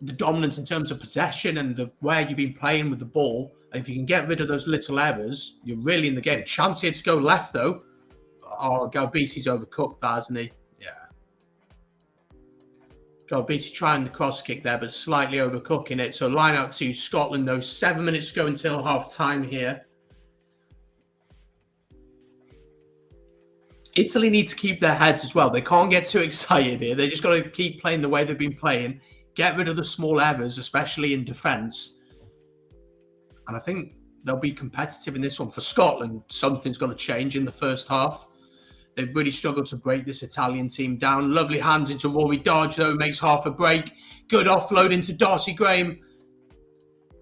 the dominance in terms of possession and where you've been playing with the ball. And if you can get rid of those little errors, you're really in the game. Chance here to go left, though. Oh, Galbisi's overcooked that, hasn't he? Yeah. Galbisi trying the cross kick there, but slightly overcooking it. So line out to Scotland, though. 7 minutes to go until half-time here. Italy need to keep their heads as well. They can't get too excited here. They just got to keep playing the way they've been playing. Get rid of the small errors, especially in defence. And I think they'll be competitive in this one. For Scotland, something's got to change in the first half. They've really struggled to break this Italian team down. Lovely hands into Rory Darge, though, makes half a break. Good offload into Darcy Graham.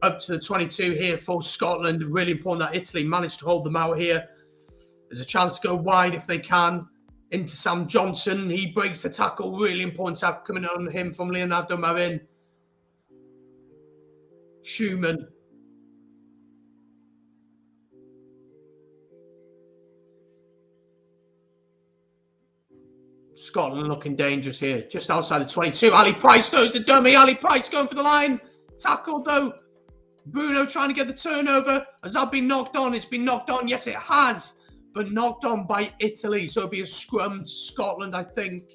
Up to the 22 here for Scotland. Really important that Italy managed to hold them out here. There's a chance to go wide if they can. Into Sam Johnson. He breaks the tackle. Really important tackle coming on him from Leonardo Marin. Schumann. Scotland looking dangerous here. Just outside the 22. Ali Price throws a dummy. Ali Price going for the line. Tackled though. Bruno trying to get the turnover. Has that been knocked on? It's been knocked on. Yes, it has. But knocked on by Italy. So it'll be a scrum to Scotland, I think.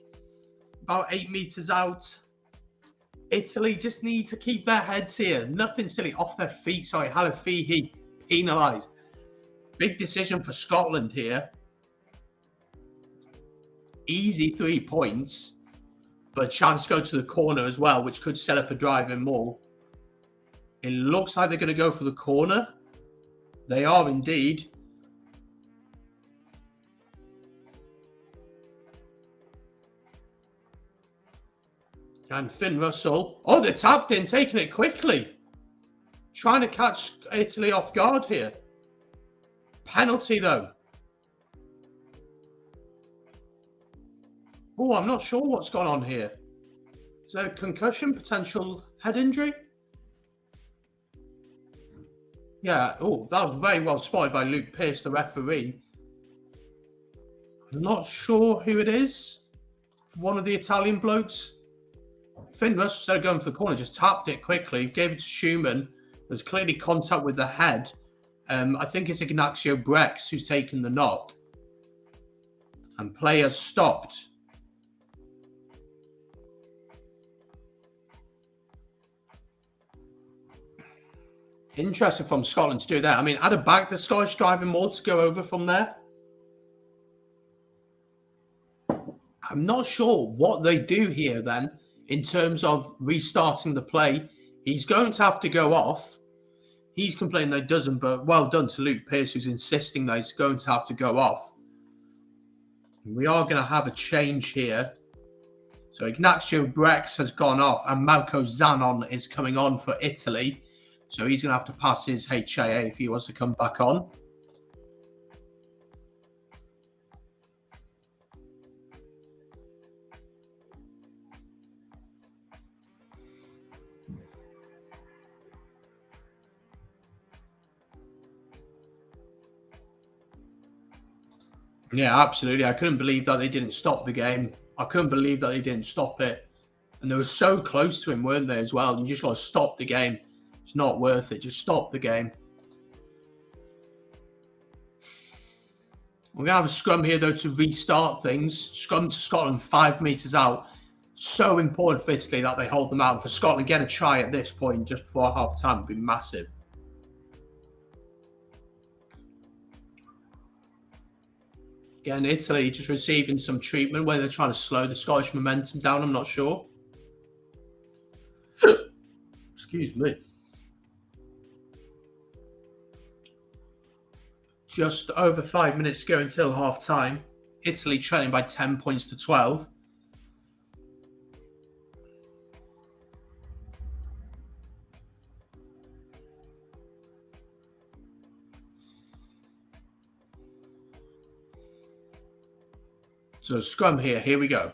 About 8 metres out. Italy just need to keep their heads here. Nothing silly. Off their feet. Sorry, Halafihi penalised. Big decision for Scotland here. Easy 3 points. But a chance to go to the corner as well, which could set up a driving maul. It looks like they're going to go for the corner. They are indeed. And Finn Russell. Oh, they're tapped in, taking it quickly. Trying to catch Italy off guard here. Penalty, though. Oh, I'm not sure what's gone on here. Is there a concussion, potential head injury? Yeah, oh, that was very well spotted by Luke Pearce, the referee. I'm not sure who it is. One of the Italian blokes. Finn Russell, instead of going for the corner, just tapped it quickly, gave it to Schumann. There's clearly contact with the head. I think it's Ignacio Brex who's taken the knock. And play has stopped. Interesting from Scotland to do that. I mean, I'd have backed the Scottish driving more to go over from there. I'm not sure what they do here then in terms of restarting the play. He's going to have to go off. He's complaining that he doesn't, but well done to Luke Pearce, who's insisting that he's going to have to go off. We are going to have a change here. So Ignacio Brex has gone off and Malco Zanon is coming on for Italy. So he's going to have to pass his HIA if he wants to come back on. Yeah, absolutely. I couldn't believe that they didn't stop the game. I couldn't believe that they didn't stop it. And they were so close to him, weren't they, as well? You just got to stop the game. It's not worth it. Just stop the game. We're going to have a scrum here, though, to restart things. Scrum to Scotland, 5 metres out. So important for Italy that they hold them out. And for Scotland, get a try at this point just before half-time would be massive. Again, Italy just receiving some treatment where they're trying to slow the Scottish momentum down. I'm not sure. Excuse me. Just over 5 minutes to go until half-time. Italy trailing by 10 points to 12. So scrum here we go.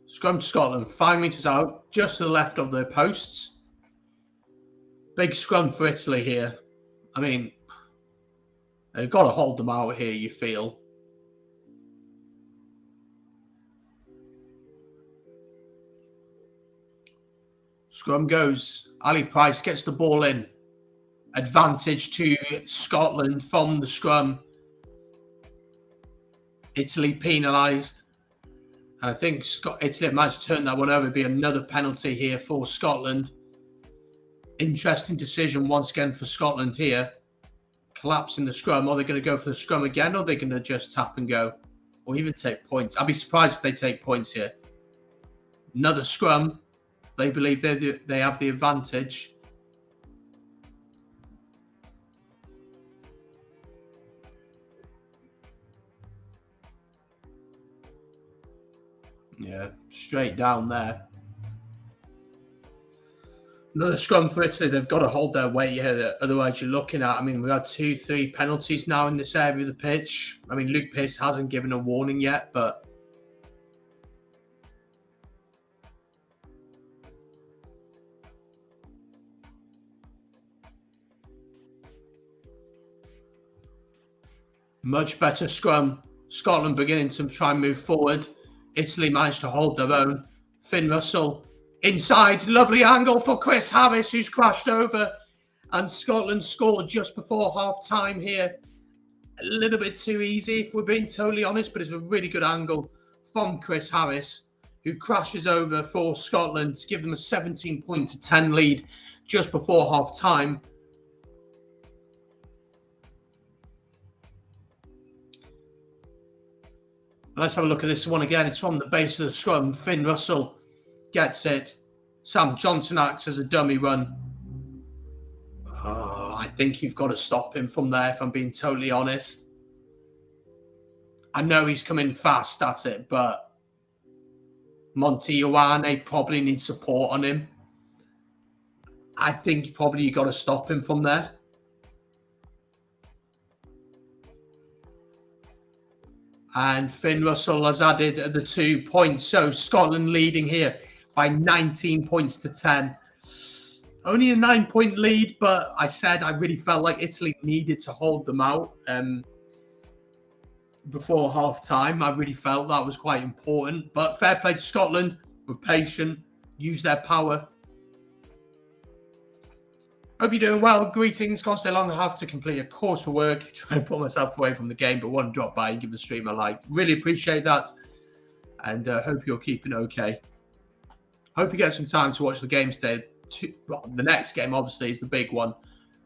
Scrum to Scotland, 5 metres out, just to the left of the posts. Big scrum for Italy here. I mean, they've got to hold them out here, you feel. Scrum goes. Ali Price gets the ball in. Advantage to Scotland from the scrum. Italy penalised. And I think Italy managed to turn that one over. It'd be another penalty here for Scotland. Interesting decision once again for Scotland here. Collapsing the scrum. Are they going to go for the scrum again, or are they going to just tap and go? Or even take points? I'd be surprised if they take points here. Another scrum. They believe they have the advantage. Yeah, straight down there. Another scrum for Italy. They've got to hold their weight here. Otherwise, you're looking at, I mean, we've had 2-3 penalties now in this area of the pitch. I mean, Luke Pearce hasn't given a warning yet, but much better scrum. Scotland beginning to try and move forward. Italy managed to hold their own. Finn Russell inside. Lovely angle for Chris Harris, who's crashed over. And Scotland scored just before half-time here. A little bit too easy, if we're being totally honest, but it's a really good angle from Chris Harris, who crashes over for Scotland to give them a 17-10 lead just before half-time. Let's have a look at this one again. It's from the base of the scrum. Finn Russell gets it. Sam Johnson acts as a dummy run. Oh, I think you've got to stop him from there, if I'm being totally honest. I know he's coming fast at it, but Monty Ioane probably needs support on him. I think probably you got to stop him from there. And Finn Russell has added the 2 points. So Scotland leading here by 19 points to 10. Only a 9-point lead, but I said I really felt like Italy needed to hold them out before half-time. I really felt that was quite important. But fair play to Scotland. Were patient, used their power. Hope you're doing well. Greetings. Can't stay long. I have to complete a course for work. Trying to put myself away from the game, but want to drop by and give the stream a like. Really appreciate that. And hope you're keeping okay. Hope you get some time to watch the game today. Well, the next game, obviously, is the big one.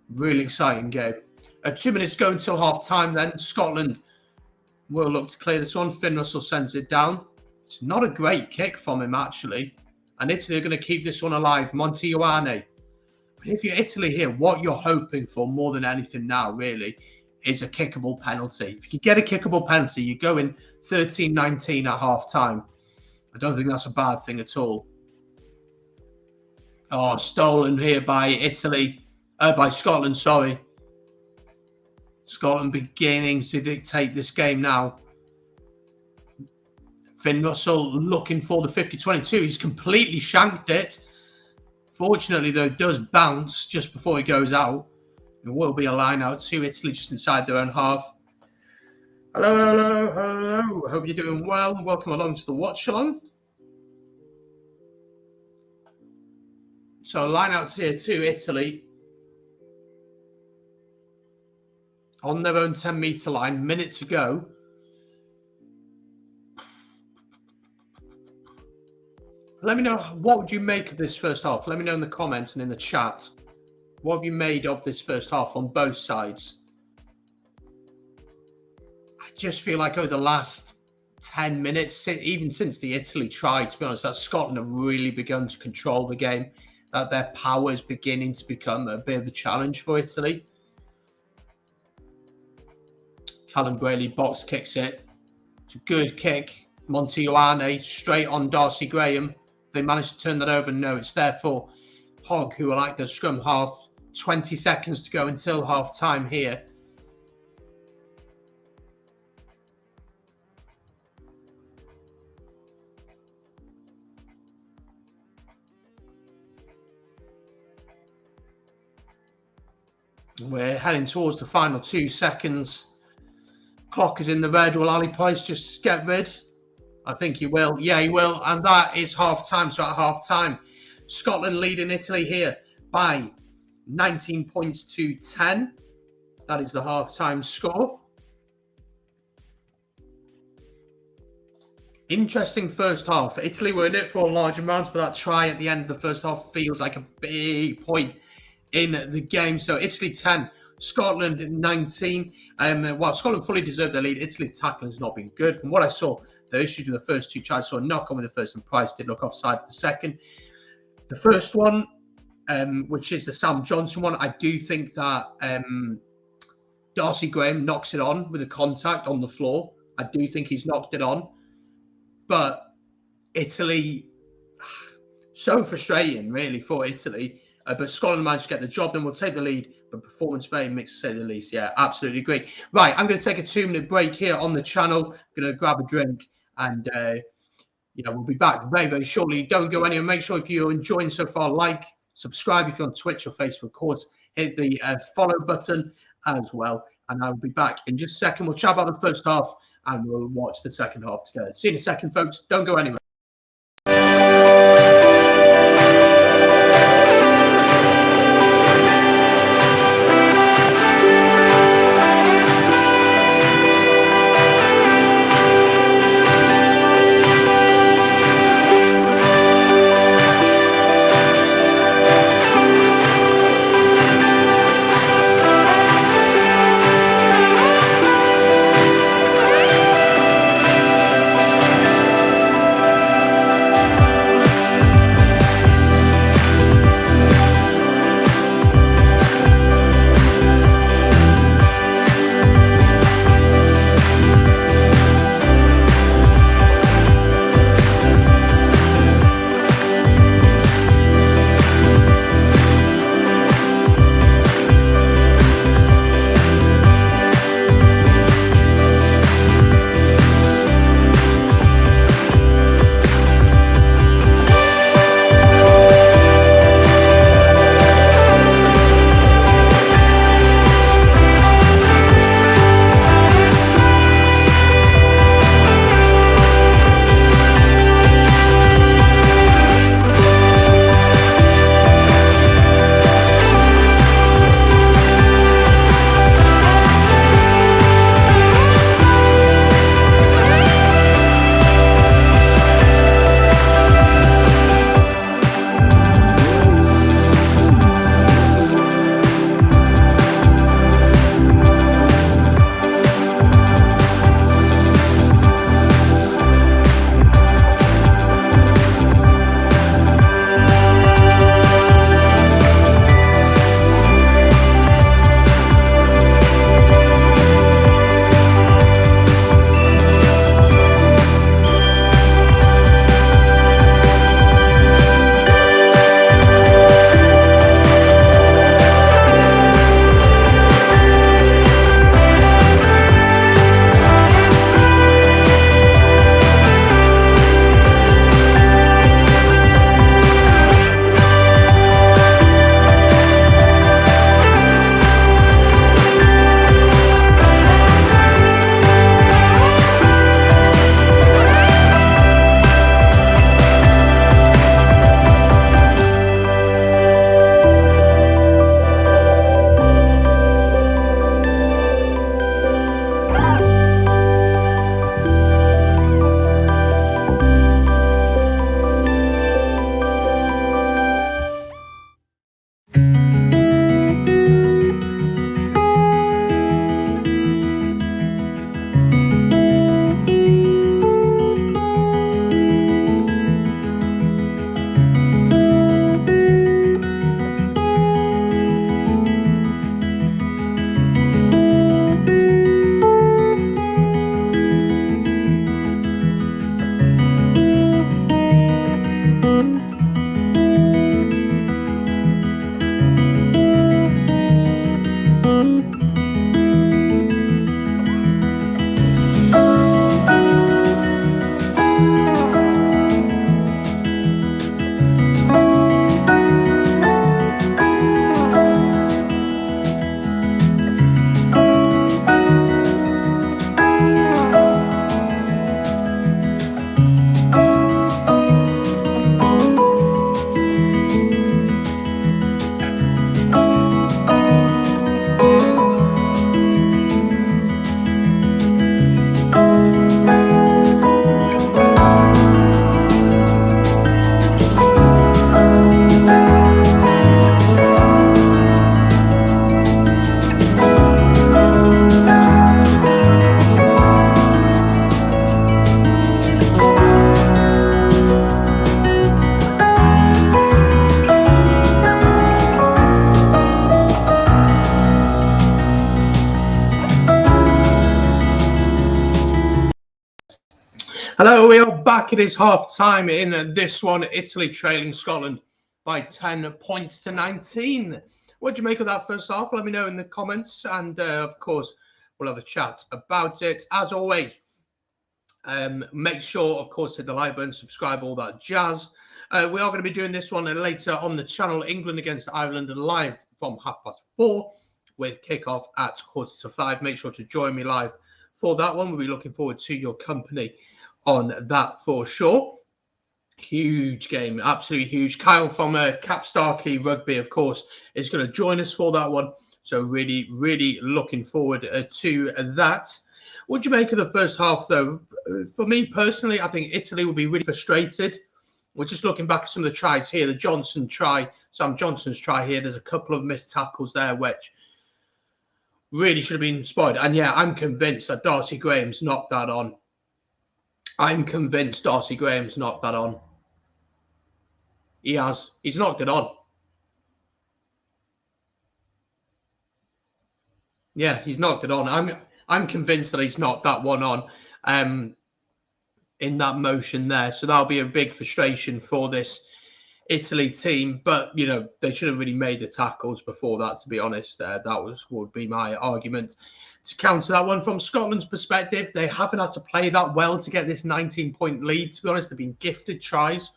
Really exciting game. 2 minutes to go until half-time then. Scotland will look to clear this one. Finn Russell sends it down. It's not a great kick from him, actually. And Italy are going to keep this one alive. Monty Ioane. If you're Italy here, what you're hoping for more than anything now, really, is a kickable penalty. If you get a kickable penalty, you go in 13-19 at half-time. I don't think that's a bad thing at all. Oh, stolen here by Italy. By Scotland, sorry. Scotland beginning to dictate this game now. Finn Russell looking for the 50-22. He's completely shanked it. Fortunately, though, it does bounce just before he goes out. It will be a line out to Italy just inside their own half. Hello, hello, hello. Hope you're doing well. Welcome along to the watch along. So line out here to Italy. On their own 10-metre line, minute to go. Let me know, what would you make of this first half? Let me know in the comments and in the chat. What have you made of this first half on both sides? I just feel like over the last 10 minutes, even since the Italy tried, to be honest, that Scotland have really begun to control the game. That their power is beginning to become a bit of a challenge for Italy. Callum Brayley box kicks it. It's a good kick. Monty Ioane straight on Darcy Graham. They managed to turn that over. No, it's there for Hogg, who are like the scrum half. 20 seconds to go until half time here. We're heading towards the final 2 seconds. Clock is in the red. Will Ali Price just get rid? I think he will. Yeah, he will. And that is half-time. So at half-time, Scotland leading Italy here by 19 points to 10. That is the half-time score. Interesting first half. Italy were in it for a large amount, but that try at the end of the first half feels like a big point in the game. So Italy 10, Scotland 19. While Scotland fully deserved their lead, Italy's tackling has not been good. From what I saw, the issues with the first 2 tries, saw a knock on with the first, and Price did look offside for the second. The first one, which is the Sam Johnson one, I do think that Darcy Graham knocks it on with a contact on the floor. I do think he's knocked it on. But Italy, so frustrating, really, for Italy. But Scotland managed to get the job done. We'll take the lead, but performance very mixed, to say the least. Yeah, absolutely agree. Right, I'm going to take a 2-minute break here on the channel. I'm going to grab a drink, and we'll be back very, very shortly. Don't go anywhere. Make sure if you're enjoying so far, like, subscribe if you're on Twitch or Facebook. Of course, hit the follow button as well. And I'll be back in just a second. We'll chat about the first half, and we'll watch the second half together. See you in a second, folks. Don't go anywhere. Hello, we are back. It is half time in this one. Italy trailing Scotland by 10 points to 19. What do you make of that first half? Let me know in the comments. And of course, we'll have a chat about it. As always, make sure, of course, hit the like button, subscribe, all that jazz. We are going to be doing this one later on the channel. England against Ireland live from 4:30 with kickoff at 4:45. Make sure to join me live for that one. We'll be looking forward to your company on that for sure. Huge game, absolutely huge. Kyle from Capstarkey Rugby, of course, is going to join us for that one. So really, really looking forward to that. What do you make of the first half, though? For me personally, I think Italy will be really frustrated. We're just looking back at some of the tries here. The Johnson try, Sam Johnson's try here. There's a couple of missed tackles there, which really should have been spotted. And yeah, I'm convinced that Darcy Graham's knocked that on. I'm convinced Darcy Graham's knocked that on. He has. He's knocked it on. Yeah, he's knocked it on. I'm convinced that he's knocked that one on in that motion there. So that'll be a big frustration for this Italy team. But, you know, they should have really made the tackles before that, to be honest. That would be my argument. To counter that one, from Scotland's perspective, they haven't had to play that well to get this 19-point lead. To be honest, they've been gifted tries,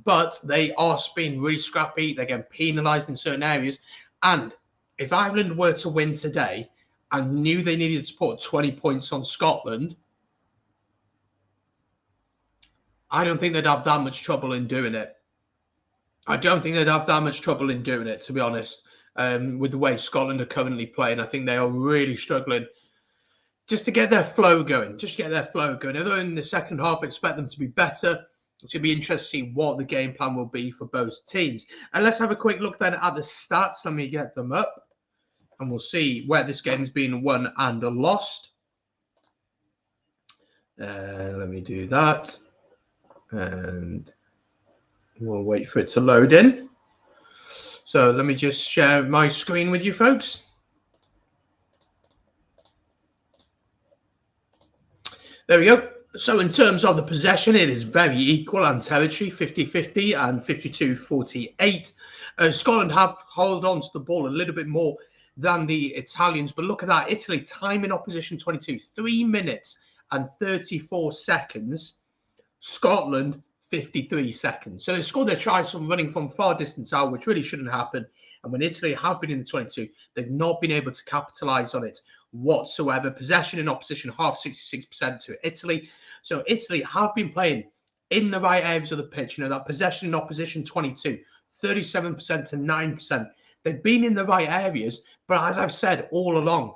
but they are being really scrappy. They're getting penalised in certain areas. And if Ireland were to win today and knew they needed to put 20 points on Scotland, I don't think they'd have that much trouble in doing it. I don't think they'd have that much trouble in doing it, to be honest. With the way Scotland are currently playing, I think they are really struggling just to get their flow going. Although in the second half, I expect them to be better. It's going to be interesting to see what the game plan will be for both teams. And let's have a quick look then at the stats. Let me get them up. And we'll see where this game has been won and lost. Let me do that. And we'll wait for it to load in. So let me just share my screen with you folks. There we go. So in terms of the possession, it is very equal and territory, 50-50 and 52-48. Scotland have held on to the ball a little bit more than the Italians. But look at that. Italy, time in opposition 22, 3 minutes and 34 seconds. Scotland, 53 seconds. So they scored their tries from running from far distance out, which really shouldn't happen. And when Italy have been in the 22, they've not been able to capitalise on it whatsoever. Possession in opposition, half 66% to Italy. So Italy have been playing in the right areas of the pitch. You know, that possession in opposition 22, 37% to 9%. They've been in the right areas, but as I've said all along,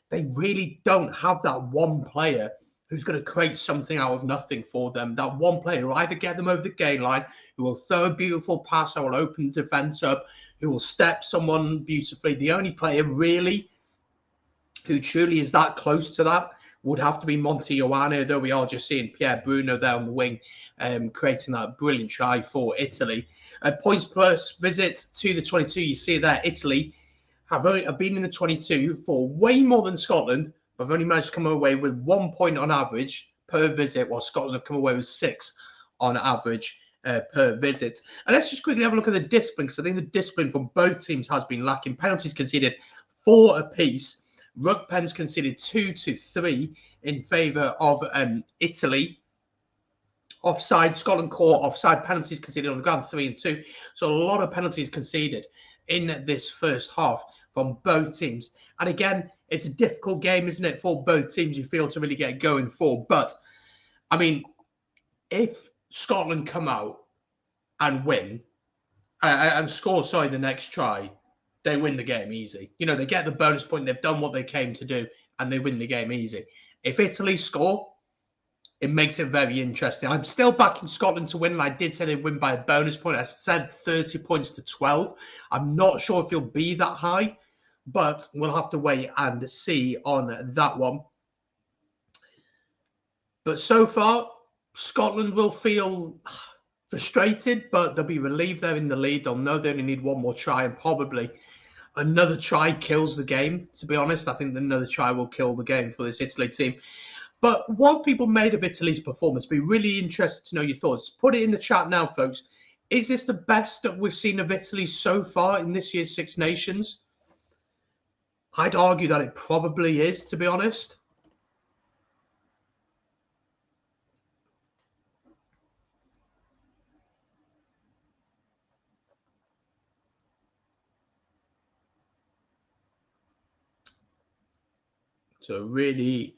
they really don't have that one player who's going to create something out of nothing for them. That one player will either get them over the gain line, who will throw a beautiful pass that will open the defence up, who will step someone beautifully. The only player really who truly is that close to that would have to be Monte Ioane, though we are just seeing Pierre Bruno there on the wing, creating that brilliant try for Italy. Points plus visit to the 22. You see there, Italy have been in the 22 for way more than Scotland, but have only managed to come away with 1 point on average per visit, while Scotland have come away with 6 on average per visit. And let's just quickly have a look at the discipline, because I think the discipline from both teams has been lacking. Penalties conceded 4 apiece. Rugpens conceded 2 to 3 in favour of Italy. Offside, Scotland caught offside. Penalties conceded on the ground, 3 and 2. So a lot of penalties conceded in this first half from both teams. And again, it's a difficult game, isn't it, for both teams, you feel, to really get going for. But, I mean, if Scotland come out and win, and score, the next try, they win the game easy. You know, they get the bonus point, they've done what they came to do, and they win the game easy. If Italy score, it makes it very interesting. I'm still backing Scotland to win, and I did say they'd win by a bonus point. I said 30 points to 12. I'm not sure if it'll be that high, but we'll have to wait and see on that one. But so far, Scotland will feel frustrated, but they'll be relieved they're in the lead. They'll know they only need one more try, and probably another try kills the game. To be honest, I think another try will kill the game for this Italy team. But what have people made of Italy's performance? Be really interested to know your thoughts. Put it in the chat now, folks. Is this the best that we've seen of Italy so far in this year's Six Nations? I'd argue that it probably is, to be honest. So really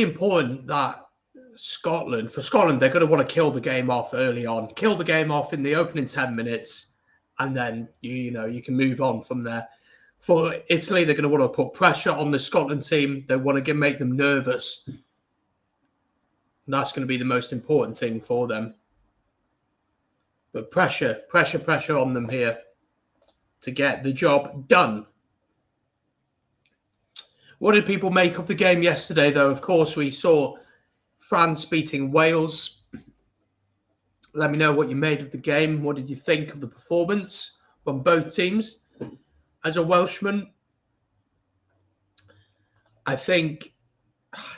important that for Scotland, they're going to want to kill the game off early on, kill the game off in the opening 10 minutes, and then, you can move on from there. For Italy, they're going to want to put pressure on the Scotland team. They want to make them nervous. That's going to be the most important thing for them. But pressure on them here to get the job done. What did people make of the game yesterday, though? Of course, we saw France beating Wales. Let me know what you made of the game. What did you think of the performance from both teams? As a Welshman, I think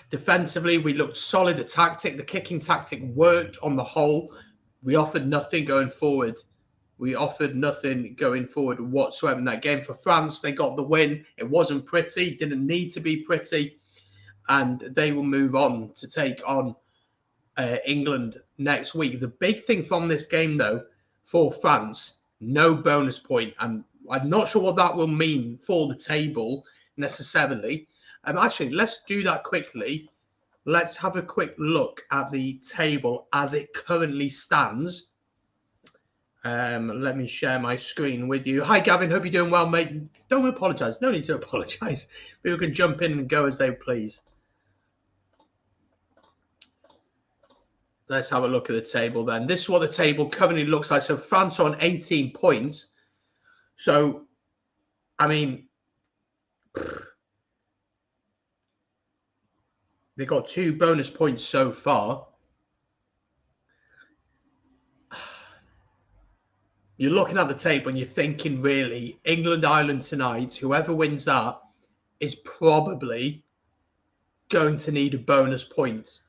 defensively we looked solid. The kicking tactic worked on the whole. We offered nothing going forward. Whatsoever in that game. For France, they got the win. It wasn't pretty, didn't need to be pretty. And they will move on to take on England next week. The big thing from this game, though, for France, no bonus point. And I'm not sure what that will mean for the table necessarily. Actually, let's do that quickly. Let's have a quick look at the table as it currently stands. Let me share my screen with you. Hi, Gavin. Hope you're doing well, mate. Don't apologise. No need to apologise. People can jump in and go as they please. Let's have a look at the table then. This is what the table currently looks like. So France are on 18 points. So, I mean, they got 2 bonus points so far. You're looking at the table and you're thinking, really, England-Ireland tonight, whoever wins that is probably going to need a bonus point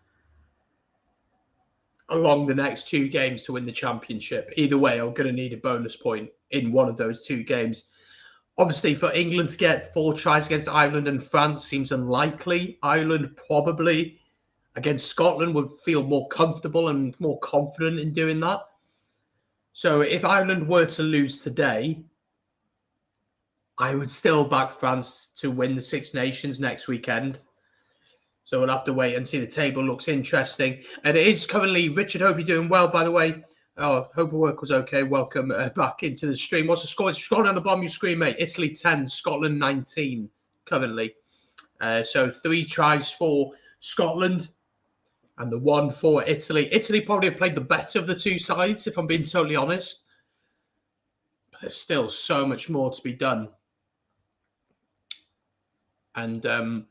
along the next 2 games to win the championship. Either way, I'm going to need a bonus point in one of those 2 games. Obviously, for England to get 4 tries against Ireland and France seems unlikely. Ireland probably against Scotland would feel more comfortable and more confident in doing that. So if Ireland were to lose today, I would still back France to win the Six Nations next weekend. So we'll have to wait and see. The table looks interesting. And it is currently, Richard, hope you're doing well, by the way. Oh, hope your work was okay. Welcome back into the stream. What's the score? It's scrolling down the bottom of your screen, mate. Italy 10, Scotland 19 currently. So 3 tries for Scotland and the 1 for Italy. Italy probably have played the better of the 2 sides, if I'm being totally honest. But there's still so much more to be done. And,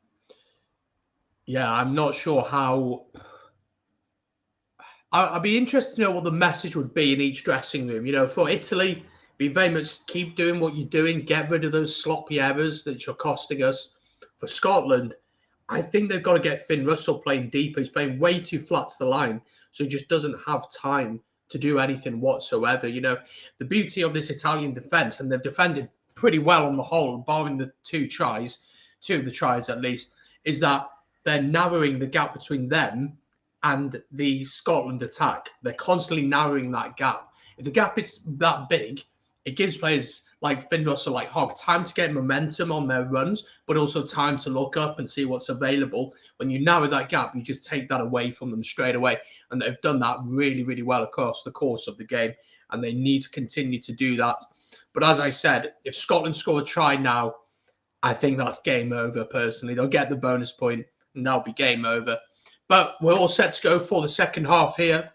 yeah, I'm not sure how... I'd be interested to know what the message would be in each dressing room. For Italy, be very much keep doing what you're doing. Get rid of those sloppy errors that are costing us. For Scotland, I think they've got to get Finn Russell playing deeper. He's playing way too flat to the line, so he just doesn't have time to do anything whatsoever. The beauty of this Italian defence, and they've defended pretty well on the whole, barring the 2 of the tries at least, is that they're narrowing the gap between them and the Scotland attack. They're constantly narrowing that gap. If the gap is that big, it gives players like Finn Russell, like Hogg, time to get momentum on their runs, but also time to look up and see what's available. When you narrow that gap, you just take that away from them straight away. And they've done that really, really well across the course of the game. And they need to continue to do that. But as I said, if Scotland score a try now, I think that's game over, personally. They'll get the bonus point and that'll be game over. But we're all set to go for the second half here.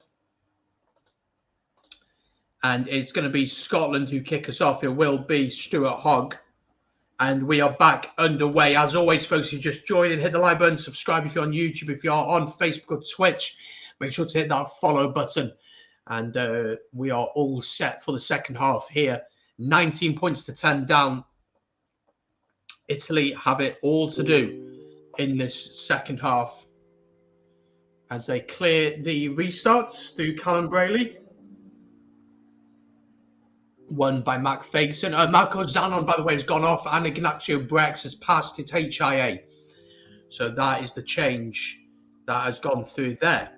And it's going to be Scotland who kick us off. It will be Stuart Hogg. And we are back underway. As always, folks, if you just joined and hit the like button, subscribe if you're on YouTube, if you're on Facebook or Twitch, make sure to hit that follow button. And we are all set for the second half here. 19 points to 10 down. Italy have it all to do in this second half as they clear the restarts through Callum Brayley. Won by Mac Ferguson. Marco Zanon, by the way, has gone off, and Ignacio Brex has passed his HIA. So that is the change that has gone through there.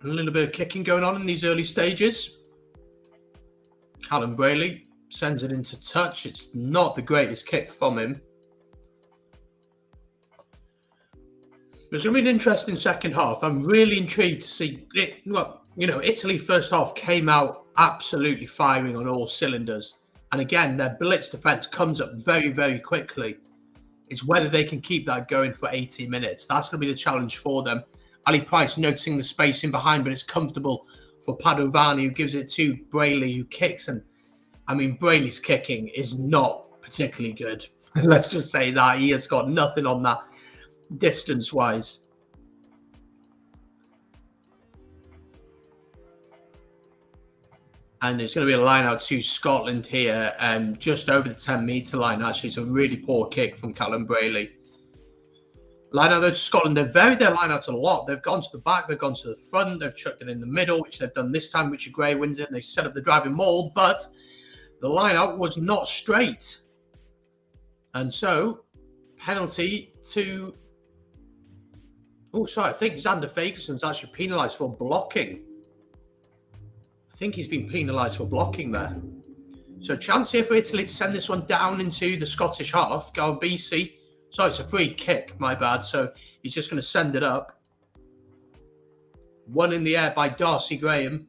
A little bit of kicking going on in these early stages. Callum Brayley sends it into touch. It's not the greatest kick from him. It's going to be an interesting second half. I'm really intrigued to see it. Well, you know, Italy first half came out absolutely firing on all cylinders. And again, their blitz defense comes up very, very quickly. It's whether they can keep that going for 80 minutes. That's going to be the challenge for them. Ali Price noticing the space in behind, but it's comfortable for Padovani, who gives it to Brayley, who kicks. And I mean, Brayley's kicking is not particularly good. Let's just say that. He has got nothing on that distance-wise. And it's going to be a line out to Scotland here, just over the 10-metre line, actually. It's a really poor kick from Callum Brayley. Line out though to Scotland. They've varied their line out a lot. They've gone to the back, they've gone to the front, they've chucked it in the middle, which they've done this time. Richard Gray wins it, and they set up the driving maul, but the line out was not straight. And so, penalty to... Oh, sorry, I think Xander Ferguson's actually penalised for blocking. I think he's been penalised for blocking there. So, chance here for Italy to send this one down into the Scottish half. Galbisi. So it's a free kick, my bad. So he's just going to send it up. One in the air by Darcy Graham.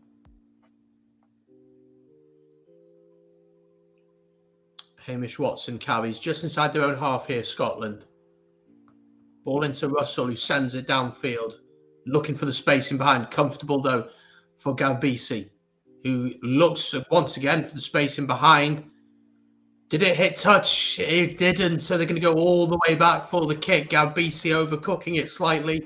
Hamish Watson carries just inside their own half here, Scotland. Ball into Russell, who sends it downfield. Looking for the spacing behind. Comfortable, though, for Galbisi, who looks once again for the spacing behind. Did it hit touch? It didn't, so they're going to go all the way back for the kick. Galbisi overcooking it slightly.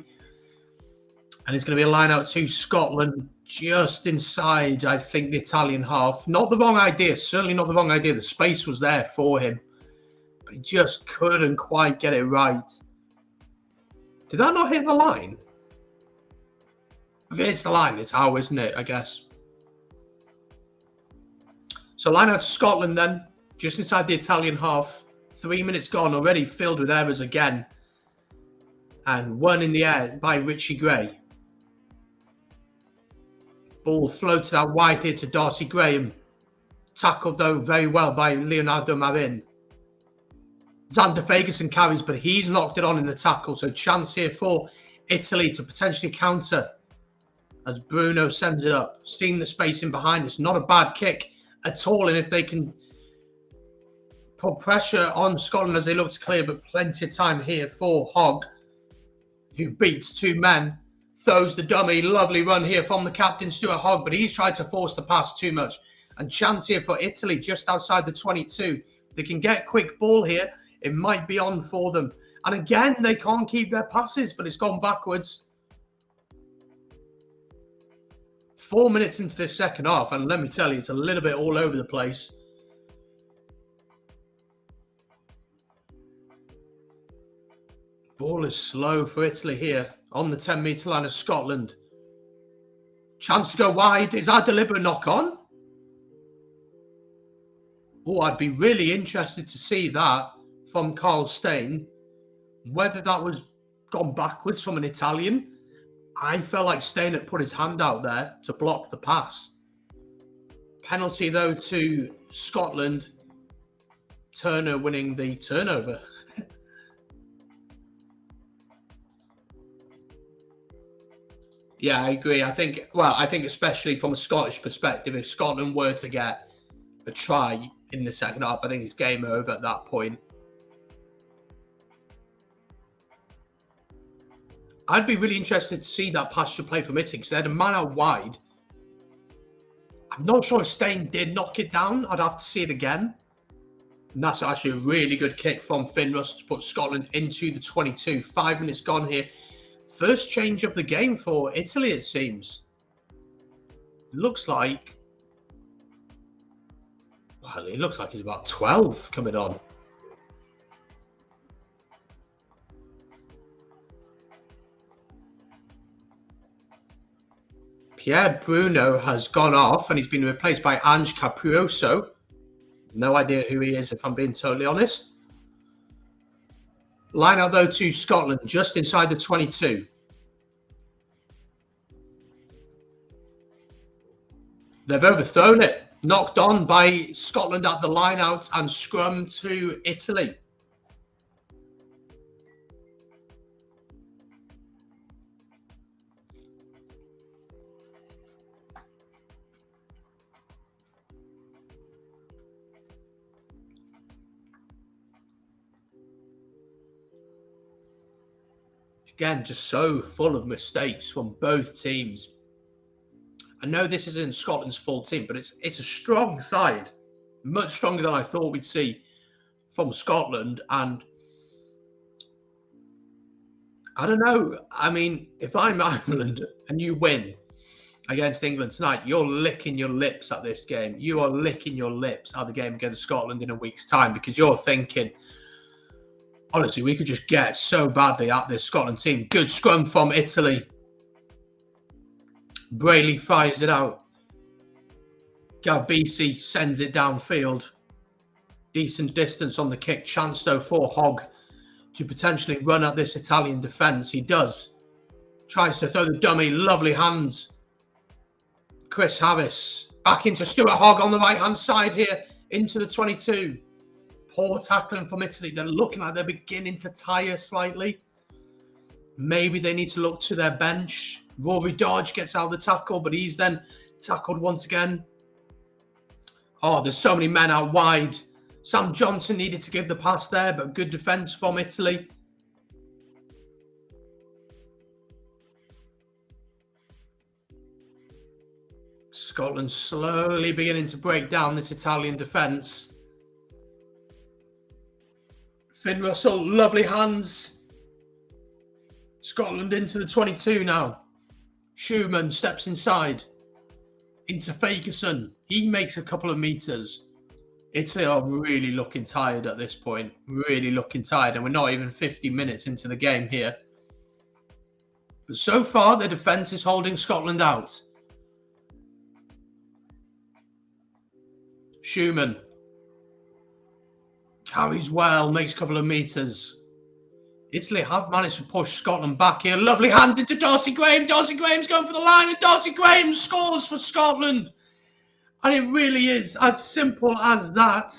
And it's going to be a line out to Scotland, just inside, I think, the Italian half. Not the wrong idea, certainly not the wrong idea. The space was there for him, but he just couldn't quite get it right. Did that not hit the line? If it hits the line, it's how, isn't it, I guess. So line out to Scotland then. Just inside the Italian half. 3 minutes gone already, filled with errors again. And one in the air by Richie Gray. Ball floated out wide here to Darcy Graham. Tackled, though, very well by Leonardo Marin. Xander Ferguson carries, but he's knocked it on in the tackle. So chance here for Italy to potentially counter as Bruno sends it up. Seeing the space in behind. It's not a bad kick at all. And if they can put pressure on Scotland as they look to clear, but plenty of time here for Hogg, who beats two men, throws the dummy. Lovely run here from the captain, Stuart Hogg, but he's tried to force the pass too much. And chance here for Italy just outside the 22. They can get quick ball here. It might be on for them. And again, they can't keep their passes, but it's gone backwards. 4 minutes into this second half, and let me tell you, it's a little bit all over the place. Ball is slow for Italy here on the 10-metre line of Scotland. Chance to go wide. Is that a deliberate knock-on? Oh, I'd be really interested to see that from Carl Stein. Whether that was gone backwards from an Italian. I felt like Stein had put his hand out there to block the pass. Penalty, though, to Scotland. Turner winning the turnover. Yeah, I agree. I think especially from a Scottish perspective, if Scotland were to get a try in the second half, I think it's game over at that point. I'd be really interested to see that pass to play from Italy because they had a man out wide. I'm not sure if Stein did knock it down. I'd have to see it again. And that's actually a really good kick from Finn Russ to put Scotland into the 22. 5 minutes gone here. First change of the game for Italy, it seems. Looks like... Well, it looks like he's about 12 coming on. Pierre Bruno has gone off and he's been replaced by Ange Caprioso. No idea who he is, if I'm being totally honest. Line out, though, to Scotland, just inside the 22. They've overthrown it. Knocked on by Scotland at the line out and scrum to Italy. Again, just so full of mistakes from both teams. I know this isn't Scotland's full team, but it's a strong side. Much stronger than I thought we'd see from Scotland. And I don't know. I mean, if I'm Ireland and you win against England tonight, you're licking your lips at this game. You are licking your lips at the game against Scotland in a week's time, because you're thinking, honestly, we could just get so badly at this Scotland team. Good scrum from Italy. Brayley fires it out. Galbisi sends it downfield. Decent distance on the kick. Chance, though, for Hogg to potentially run at this Italian defence. He does. Tries to throw the dummy. Lovely hands. Chris Harris. Back into Stuart Hogg on the right-hand side here. Into the 22. Poor tackling from Italy. They're looking like they're beginning to tire slightly. Maybe they need to look to their bench. Rory Dodge gets out of the tackle, but he's then tackled once again. Oh, there's so many men out wide. Sam Johnson needed to give the pass there, but good defence from Italy. Scotland slowly beginning to break down this Italian defence. Finn Russell, lovely hands. Scotland into the 22 now. Schumann steps inside. Into Fagerson. He makes a couple of meters. Italy are really looking tired at this point. Really looking tired. And we're not even 50 minutes into the game here. But so far, the defence is holding Scotland out. Schumann. Carries well. Makes a couple of meters. Italy have managed to push Scotland back here. Lovely hands into Darcy Graham. Darcy Graham's going for the line, and Darcy Graham scores for Scotland. And it really is as simple as that.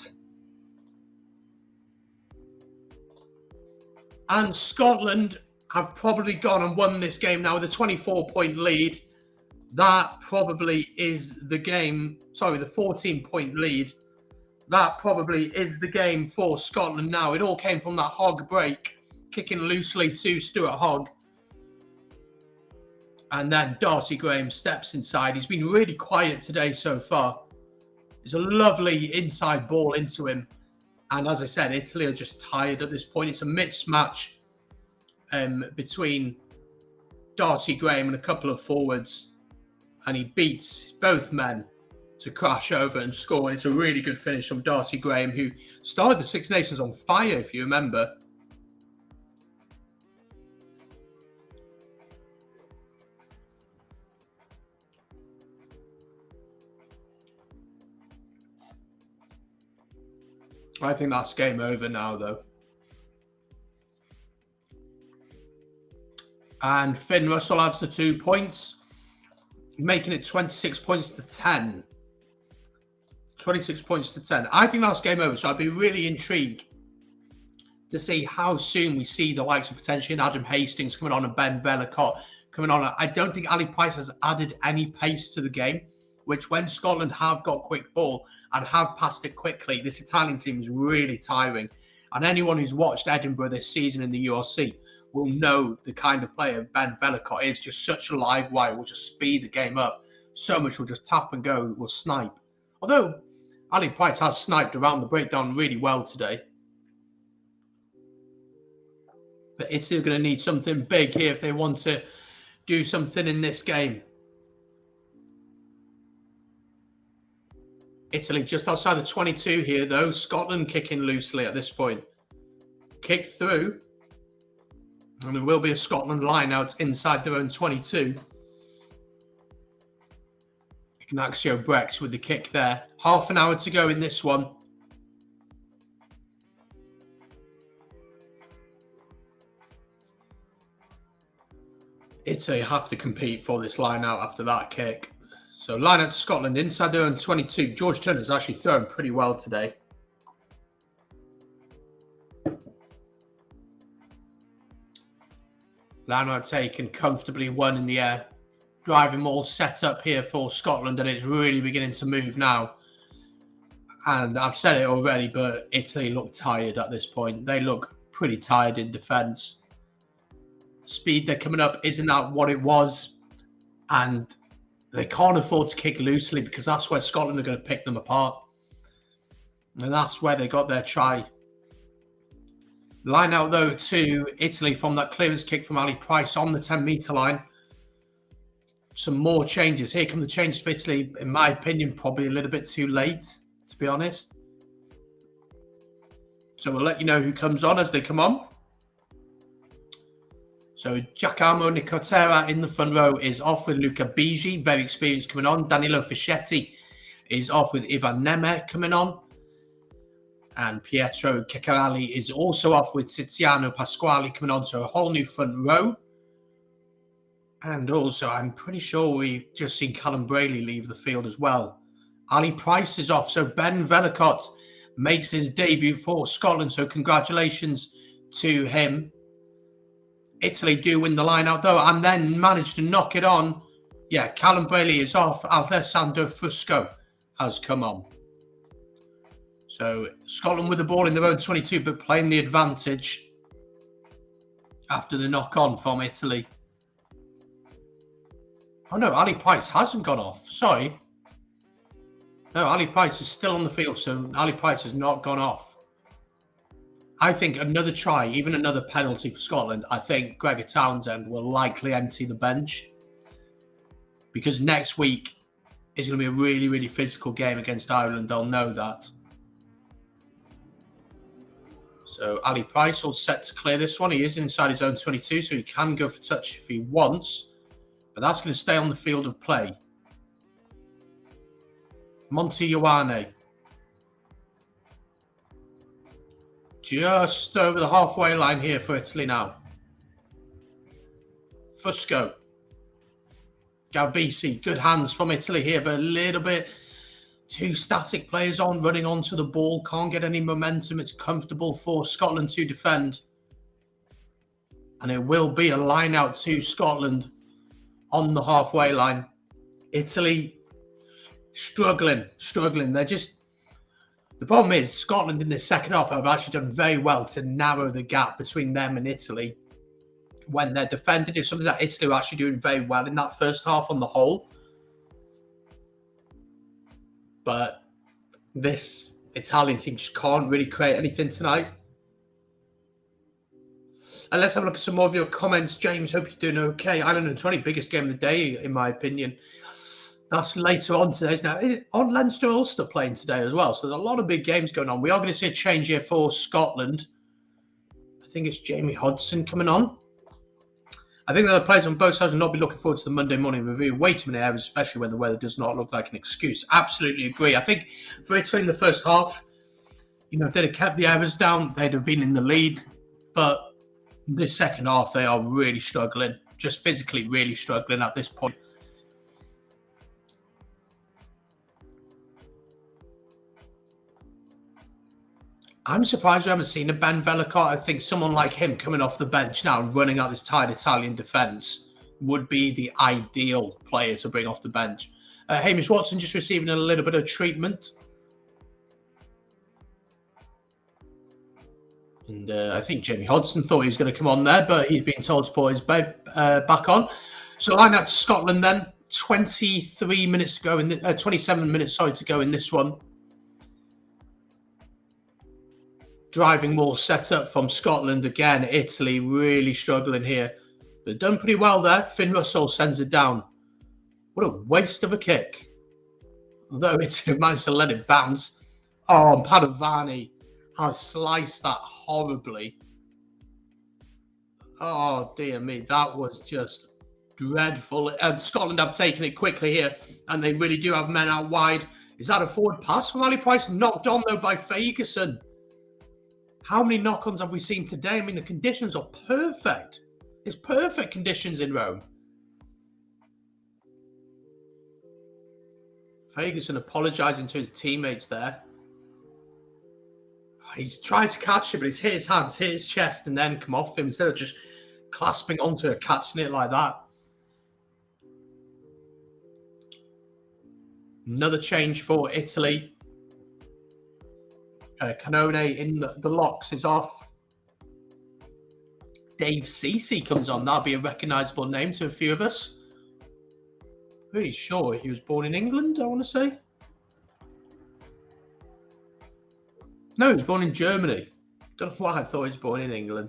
And Scotland have probably gone and won this game now with a 24-point lead. That probably is the game. Sorry, the 14-point lead. That probably is the game for Scotland now. It all came from that Hogg break. Kicking loosely to Stuart Hogg. And then Darcy Graham steps inside. He's been really quiet today so far. It's a lovely inside ball into him. And as I said, Italy are just tired at this point. It's a mismatch between Darcy Graham and a couple of forwards. And he beats both men to crash over and score. And it's a really good finish from Darcy Graham, who started the Six Nations on fire, if you remember. I think that's game over now, though. And Finn Russell adds the 2 points, making it 26 points to 10. 26 points to 10. I think that's game over, so I'd be really intrigued to see how soon we see the likes of potentially Adam Hastings coming on and Ben Vellacott coming on. I don't think Ali Price has added any pace to the game, which when Scotland have got quick ball and have passed it quickly, this Italian team is really tiring. And anyone who's watched Edinburgh this season in the URC will know the kind of player Ben Vellacott is. Just such a live wire, will just speed the game up. So much will just tap and go, will snipe. Although Ali Price has sniped around the breakdown really well today. But Italy are going to need something big here if they want to do something in this game. Italy just outside the 22 here, though. Scotland kicking loosely at this point. Kick through. And there will be a Scotland line out inside their own 22. Ignacio Brex with the kick there. Half an hour to go in this one. Italy have to compete for this line out after that kick. So line out to Scotland inside their own 22. George Turner's actually thrown pretty well today. Line out taken, comfortably won in the air. Driving ball set up here for Scotland, and it's really beginning to move now. And I've said it already, but Italy look tired at this point. They look pretty tired in defence. Speed they're coming up isn't that what it was, and they can't afford to kick loosely because that's where Scotland are going to pick them apart, and that's where they got their try. Line out though to Italy from that clearance kick from Ali Price on the 10-metre line. Some more changes. Here come the changes for Italy. In my opinion, probably a little bit too late, to be honest. So we'll let you know who comes on as they come on. So Giacomo Nicotera in the front row is off with Luca Bigi, very experienced, coming on. Danilo Fischetti is off with Ivan Neme coming on. And Pietro Ceccarelli is also off with Tiziano Pasquale coming on. So a whole new front row. And also, I'm pretty sure we've just seen Callum Brayley leave the field as well. Ali Price is off. So Ben Vellacott makes his debut for Scotland. So congratulations to him. Italy do win the line out though, and then manage to knock it on. Yeah, Callum Brayley is off. Alessandro Fusco has come on. So Scotland with the ball in their own 22, but playing the advantage after the knock on from Italy. Oh no, Ali Price hasn't gone off. Sorry. No, Ali Price is still on the field, so Ali Price has not gone off. I think another try, even another penalty for Scotland, I think Gregor Townsend will likely empty the bench. Because next week is going to be a really, really physical game against Ireland. They'll know that. So Ali Price all set to clear this one. He is inside his own 22, so he can go for touch if he wants. But that's going to stay on the field of play. Monty Ioane. Just over the halfway line here for Italy now. Fusco. Galbisi. Good hands from Italy here, but a little bit too static. Players on, running onto the ball. Can't get any momentum. It's comfortable for Scotland to defend. And it will be a line out to Scotland on the halfway line. Italy struggling. They're just... The problem is Scotland in the second half have actually done very well to narrow the gap between them and Italy when they're defending. It's something that Italy are actually doing very well in that first half on the whole. But this Italian team just can't really create anything tonight. And let's have a look at some more of your comments. James, hope you're doing okay. Ireland and 20, biggest game of the day, in my opinion. That's later on today. Now, on Leinster Ulster playing today as well. So there's a lot of big games going on. We are going to see a change here for Scotland. I think it's Jamie Hodgson coming on. I think that the players on both sides will not be looking forward to the Monday morning review. Way too many errors, especially when the weather does not look like an excuse. Absolutely agree. I think for Italy in the first half, you know, if they'd have kept the errors down, they'd have been in the lead. But this second half, they are really struggling. Just physically really struggling at this point. I'm surprised we haven't seen a Ben Vellacott. I think someone like him coming off the bench now and running out this tired Italian defence would be the ideal player to bring off the bench. Hamish Watson just receiving a little bit of treatment. And I think Jamie Hodgson thought he was going to come on there, but he's been told to put his bed back on. So line out to Scotland then. 23 minutes to go in the 27 minutes, sorry, to go in this one. Driving ball set up from Scotland again. Italy really struggling here. But done pretty well there. Finn Russell sends it down. What a waste of a kick. Although Italy managed to let it bounce. Oh, and Padovani has sliced that horribly. Oh, dear me. That was just Dreadful. And Scotland have taken it quickly here, and they really do have men out wide. Is that a forward pass from Ali Price? Knocked on, though, by Ferguson. How many knock-ons have we seen today? I mean, the conditions are perfect. It's perfect conditions in Rome. Ferguson apologising to his teammates there. He's tried to catch it, but it's hit his hands, hit his chest, and then come off him instead of just clasping onto it, catching it like that. Another change for Italy. Canone in the locks is off. Dave Ceci comes on. That'll be a recognisable name to a few of us. Pretty sure he was born in England, I want to say. No, he was born in Germany. Don't know why I thought he was born in England.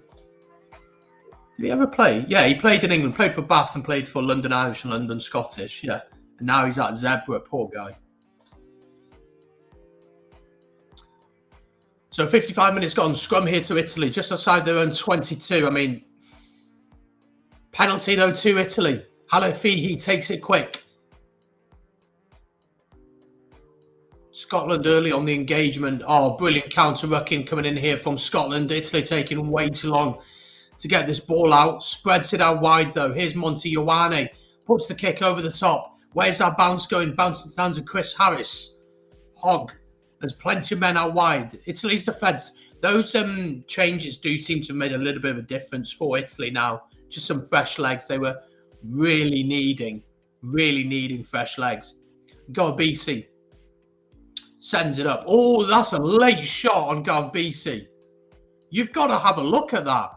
Did he ever play? Yeah, he played in England, played for Bath and played for London Irish and London Scottish. Yeah, and now he's at Zebra, poor guy. So 55 minutes gone, scrum here to Italy, just outside their own 22. I mean, penalty though to Italy. Halafihi takes it quick. Scotland early on the engagement. Oh, brilliant counter-rucking coming in here from Scotland. Italy taking way too long to get this ball out. Spreads it out wide though. Here's Monty Ioane. Puts the kick over the top. Where's that bounce going? Bouncing down to Chris Harris. Hogg. There's plenty of men out wide. Italy's defence. Those changes do seem to have made a little bit of a difference for Italy now. Just some fresh legs. They were really needing fresh legs. Garbisi sends it up. Oh, that's a late shot on Garbisi. You've got to have a look at that.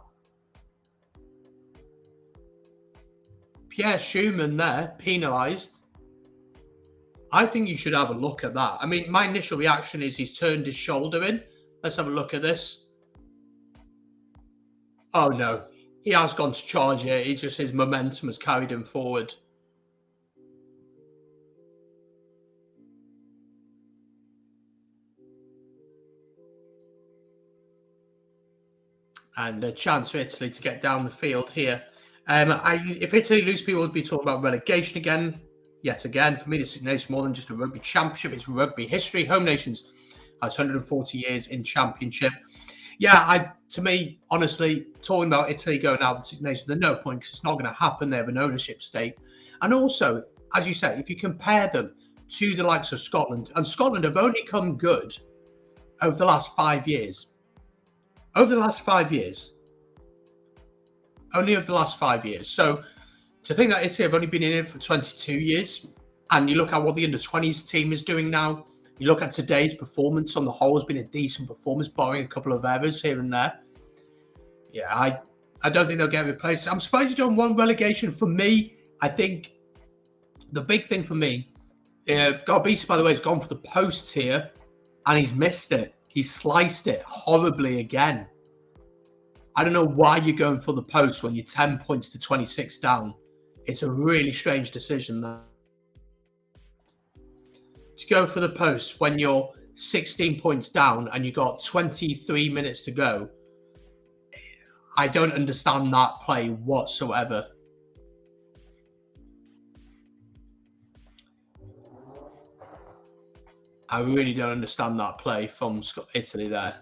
Pierre Schumann there, penalised. I think you should have a look at that. I mean, my initial reaction is he's turned his shoulder in. Let's have a look at this. Oh, no. He has gone to charge it. It's just his momentum has carried him forward. And a chance for Italy to get down the field here. If Italy lose, people would be talking about relegation again. Yet again, for me, this is more than just a rugby championship. It's rugby history. Home Nations has 140 years in championship. Yeah, to me, honestly, talking about Italy going out of the Six Nations, there's no point because it's not going to happen. They have an ownership stake. And also, as you say, if you compare them to the likes of Scotland, and Scotland have only come good over the last 5 years. Over the last 5 years. Only over the last 5 years. So to think that Italy have only been in it for 22 years, and you look at what the under-20s team is doing now, you look at today's performance on the whole has been a decent performance, barring a couple of errors here and there. Yeah, I don't think they'll get replaced. I'm surprised you don't want relegation. For me, I think the big thing for me, Garbisi, by the way, has gone for the posts here, and he's missed it. He's sliced it horribly again. I don't know why you're going for the post when you're 10 points to 26 down. It's a really strange decision there. To go for the post when you're 16 points down and you've got 23 minutes to go. I don't understand that play whatsoever. I really don't understand that play from Italy there.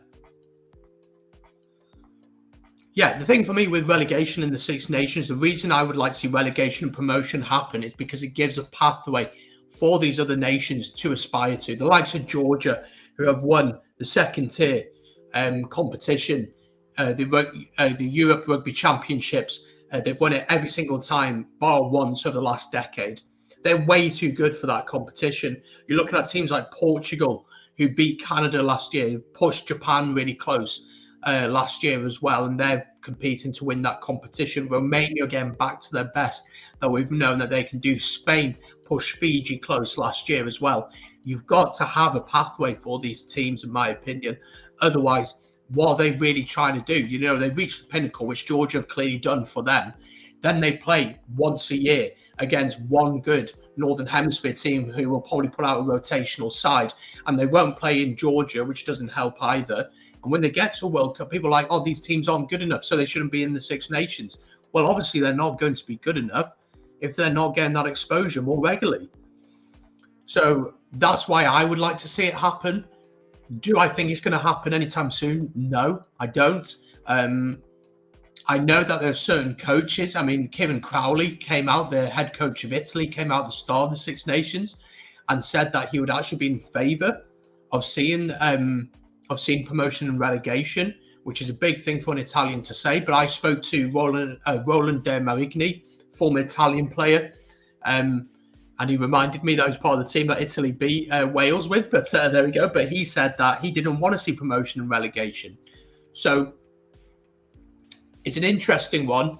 Yeah, the thing for me with relegation in the Six Nations, the reason I would like to see relegation and promotion happen is because it gives a pathway for these other nations to aspire to. The likes of Georgia, who have won the second tier competition, the Europe Rugby Championships, they've won it every single time, bar once over the last decade. They're way too good for that competition. You're looking at teams like Portugal, who beat Canada last year, pushed Japan really close last year as well, and they're competing to win that competition. Romania again back to their best, though we've known that they can do. Spain pushed Fiji close last year as well. You've got to have a pathway for these teams, in my opinion. Otherwise, what are they really trying to do? You know, they've reached the pinnacle, which Georgia have clearly done for them. Then they play once a year against one good Northern Hemisphere team who will probably put out a rotational side, and they won't play in Georgia, which doesn't help either. And when they get to a World Cup, people are like, oh, these teams aren't good enough, so they shouldn't be in the Six Nations. Well, obviously, they're not going to be good enough. if they're not getting that exposure more regularly. So that's why I would like to see it happen. Do I think it's going to happen anytime soon? No, I don't. I know that there are certain coaches. I mean, Kevin Crowley came out, the head coach of Italy, came out at the start of the Six Nations and said that he would actually be in favour of seeing promotion and relegation, which is a big thing for an Italian to say. But I spoke to Roland De Marigny, former Italian player, and he reminded me that he was part of the team that Italy beat Wales with. But there we go. But he said that he didn't want to see promotion and relegation. So it's an interesting one,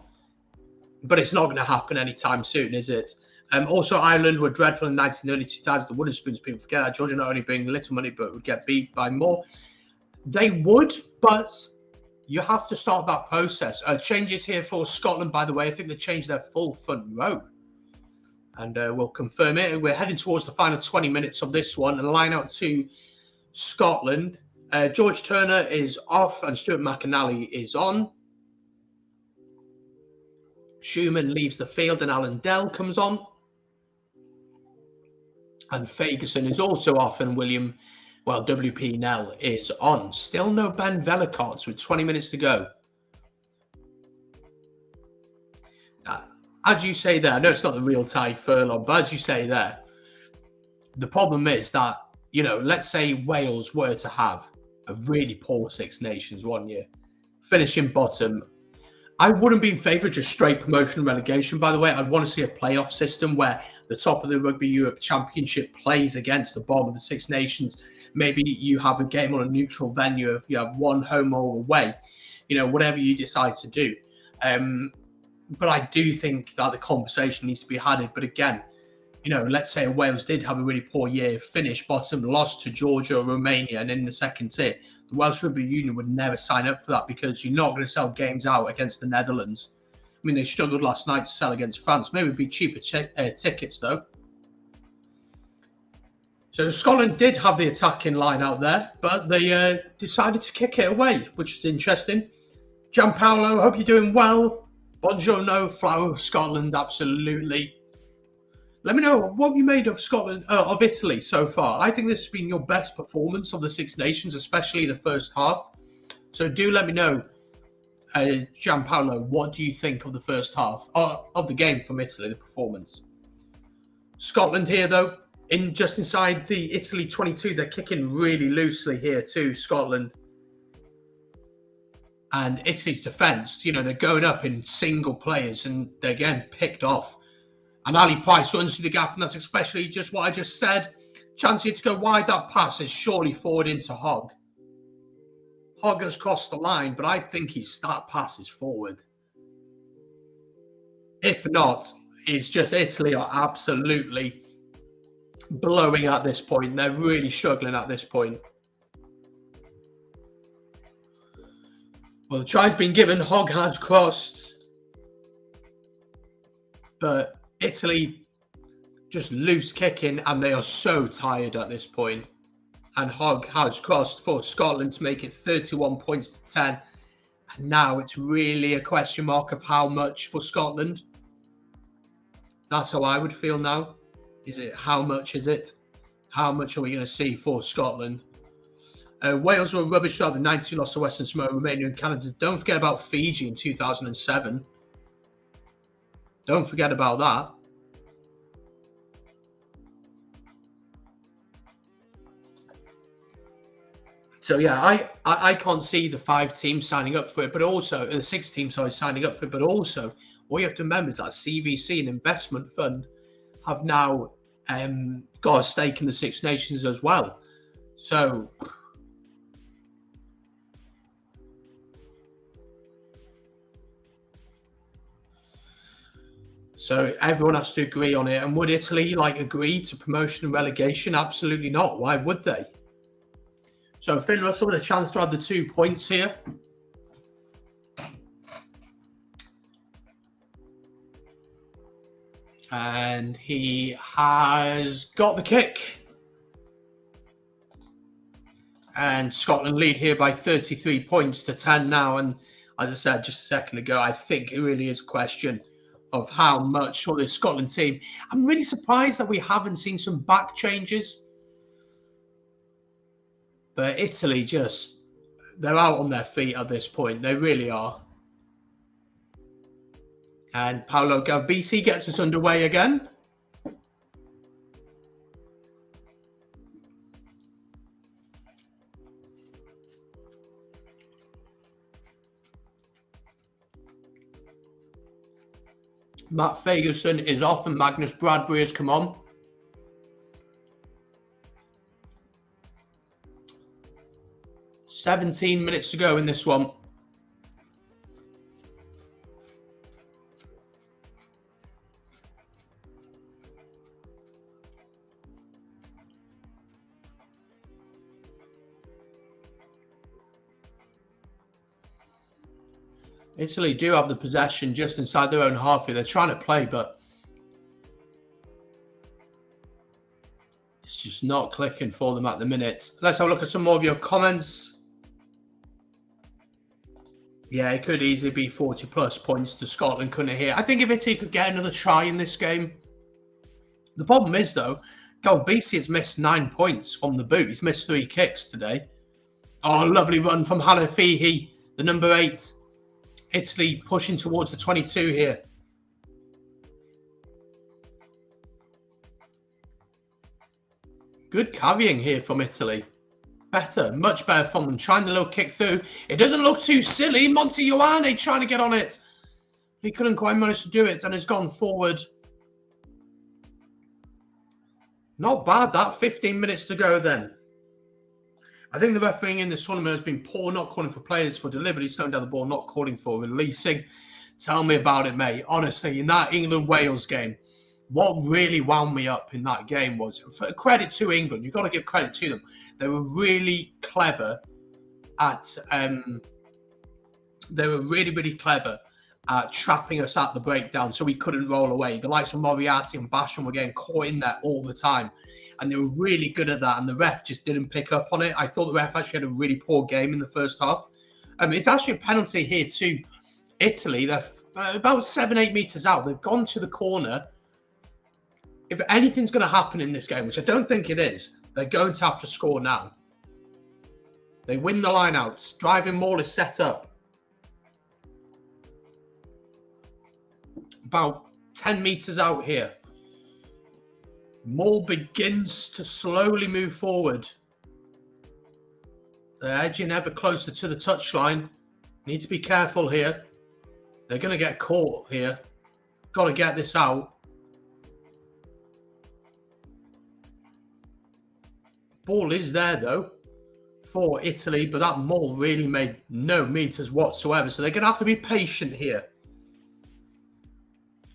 but it's not going to happen anytime soon, is it? Also, Ireland were dreadful in the early 2000s. The wooden spoons, people forget that. Georgia not only being little money, but would get beat by more. They would, but you have to start that process. Changes here for Scotland, by the way. I think they changed their full front row. And we'll confirm it. We're heading towards the final 20 minutes of this one. And line out to Scotland. George Turner is off and Stuart McAnally is on. Schumann leaves the field and Alan Dell comes on. And Ferguson is also off and WP Nell is on. Still no Ben Velicott with 20 minutes to go. As you say there, I know it's not the real Ty Furlong, but as you say there, the problem is that, you know, let's say Wales were to have a really poor Six Nations one year, finishing bottom. I wouldn't be in favour of just straight promotion and relegation, by the way. I'd want to see a playoff system where the top of the Rugby Europe Championship plays against the bottom of the Six Nations. Maybe you have a game on a neutral venue if you have one home or away, you know, whatever you decide to do. But I do think that the conversation needs to be had. But again, you know, let's say Wales did have a really poor year, finished bottom, lost to Georgia or Romania and in the second tier. The Welsh Rugby Union would never sign up for that because you're not going to sell games out against the Netherlands. I mean, they struggled last night to sell against France. Maybe it'd be cheaper tickets, though. So Scotland did have the attacking line out there, but they decided to kick it away, which was interesting. Gianpaolo, hope you're doing well. Buongiorno, flower of Scotland, absolutely. Let me know, what have you made of Scotland, of Italy so far? I think this has been your best performance of the Six Nations, especially the first half. So do let me know, Gianpaolo, what do you think of the first half of the game from Italy, the performance? Scotland here, though, just inside the Italy 22, they're kicking really loosely here too, Scotland. And Italy's defence, you know, they're going up in single players and they're getting picked off. And Ali Price runs through the gap, and that's especially just what I just said. Chance here to go wide. That pass is surely forward into Hogg. Hogg has crossed the line, but I think that pass is forward. If not, it's just Italy are absolutely blowing at this point. They're really struggling at this point. Well, the try's been given. Hogg has crossed. But Italy just loose kicking, and they are so tired at this point. And Hogg has crossed for Scotland to make it 31 points to 10. And now it's really a question mark of how much for Scotland. That's how I would feel now. Is it how much is it? How much are we going to see for Scotland? Wales were rubbish throughout the 90s, lost to Western Samoa, Romania and Canada. Don't forget about Fiji in 2007. Don't forget about that. So yeah, I can't see the 5 teams signing up for it, but also the 6 teams signing up for it. But also, what you have to remember is that CVC, an investment fund, have now got a stake in the Six Nations as well. So everyone has to agree on it. And would Italy agree to promotion and relegation? Absolutely not. Why would they? So Finn Russell with a chance to add the 2 points here. And he has got the kick. And Scotland lead here by 33 points to 10 now. And as I said just a second ago, I think it really is a question of how much for this Scotland team. I'm really surprised that we haven't seen some back changes. But Italy just, they're out on their feet at this point. They really are. And Paolo Garbisi gets us underway again. Matt Ferguson is off and Magnus Bradbury has come on. "17 minutes to go in this one. Italy do have the possession just inside their own half here. They're trying to play, but it's just not clicking for them at the minute. Let's have a look at some more of your comments. Yeah, it could easily be 40 plus points to Scotland, couldn't it here? I think if Italy could get another try in this game. The problem is, though, Galbisi has missed 9 points from the boot. He's missed 3 kicks today. Oh, lovely run from Halafihi, the number 8. Italy pushing towards the 22 here. Good carrying here from Italy. Better, much better from them. Trying the little kick through. It doesn't look too silly. Monte Ioane trying to get on it. He couldn't quite manage to do it and has gone forward. Not bad, that. 15 minutes to go then. I think the refereeing in this tournament has been poor, not calling for players for deliberately slowing down the ball, not calling for releasing. Tell me about it, mate. Honestly, in that England-Wales game, what really wound me up in that game was, for credit to England, you've got to give credit to them. They were really clever at, trapping us at the breakdown so we couldn't roll away. The likes of Moriarty and Basham were getting caught in there all the time. And they were really good at that, and the ref just didn't pick up on it. I thought the ref actually had a really poor game in the first half. It's actually a penalty here to Italy. They're about 7-8 metres out. They've gone to the corner. If anything's going to happen in this game, which I don't think it is, they're going to have to score now. They win the line-outs. Driving maul is set up. About 10 metres out here. Maul begins to slowly move forward. They're edging ever closer to the touchline. Need to be careful here. They're going to get caught here. Got to get this out. Ball is there though for Italy, but that Maul really made no meters whatsoever. So they're going to have to be patient here.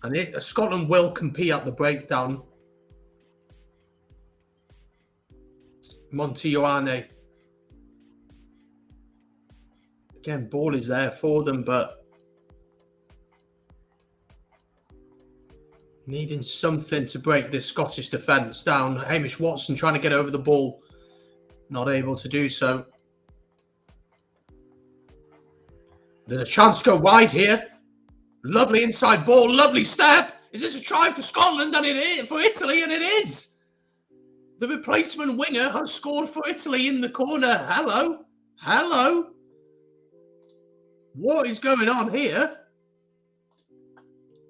And Scotland will compete at the breakdown. Monte Ioane. Again, ball is there for them, but needing something to break this Scottish defence down. Hamish Watson trying to get over the ball. Not able to do so. There's a chance to go wide here. Lovely inside ball. Lovely step. Is this a try for Scotland? And it is for Italy, and it is. The replacement winger has scored for Italy in the corner. Hello. Hello. What is going on here?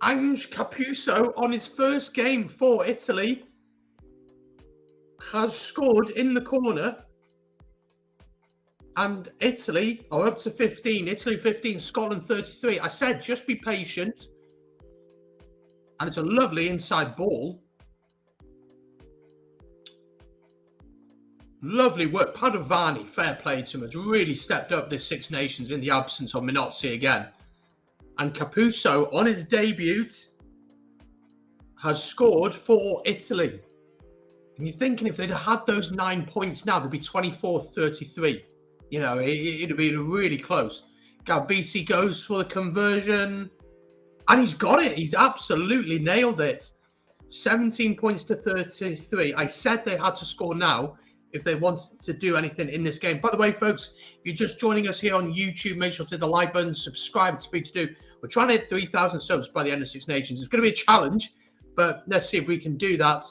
Ange Capuso, on his first game for Italy, has scored in the corner. And Italy are up to 15. Italy 15, Scotland 33. I said just be patient. And it's a lovely inside ball. Lovely work. Padovani, fair play to him, has really stepped up this Six Nations in the absence of Minozzi again. And Capuso, on his debut, has scored for Italy. And you're thinking if they'd had those 9 points now, they'd be 24-33. You know, it'd be really close. Galbisi goes for the conversion. And he's got it. He's absolutely nailed it. 17 points to 33. I said they had to score now if they wanted to do anything in this game. By the way, folks, if you're just joining us here on YouTube, make sure to hit the like button, subscribe. It's free to do. We're trying to hit 3,000 subs by the end of Six Nations. It's going to be a challenge, but let's see if we can do that.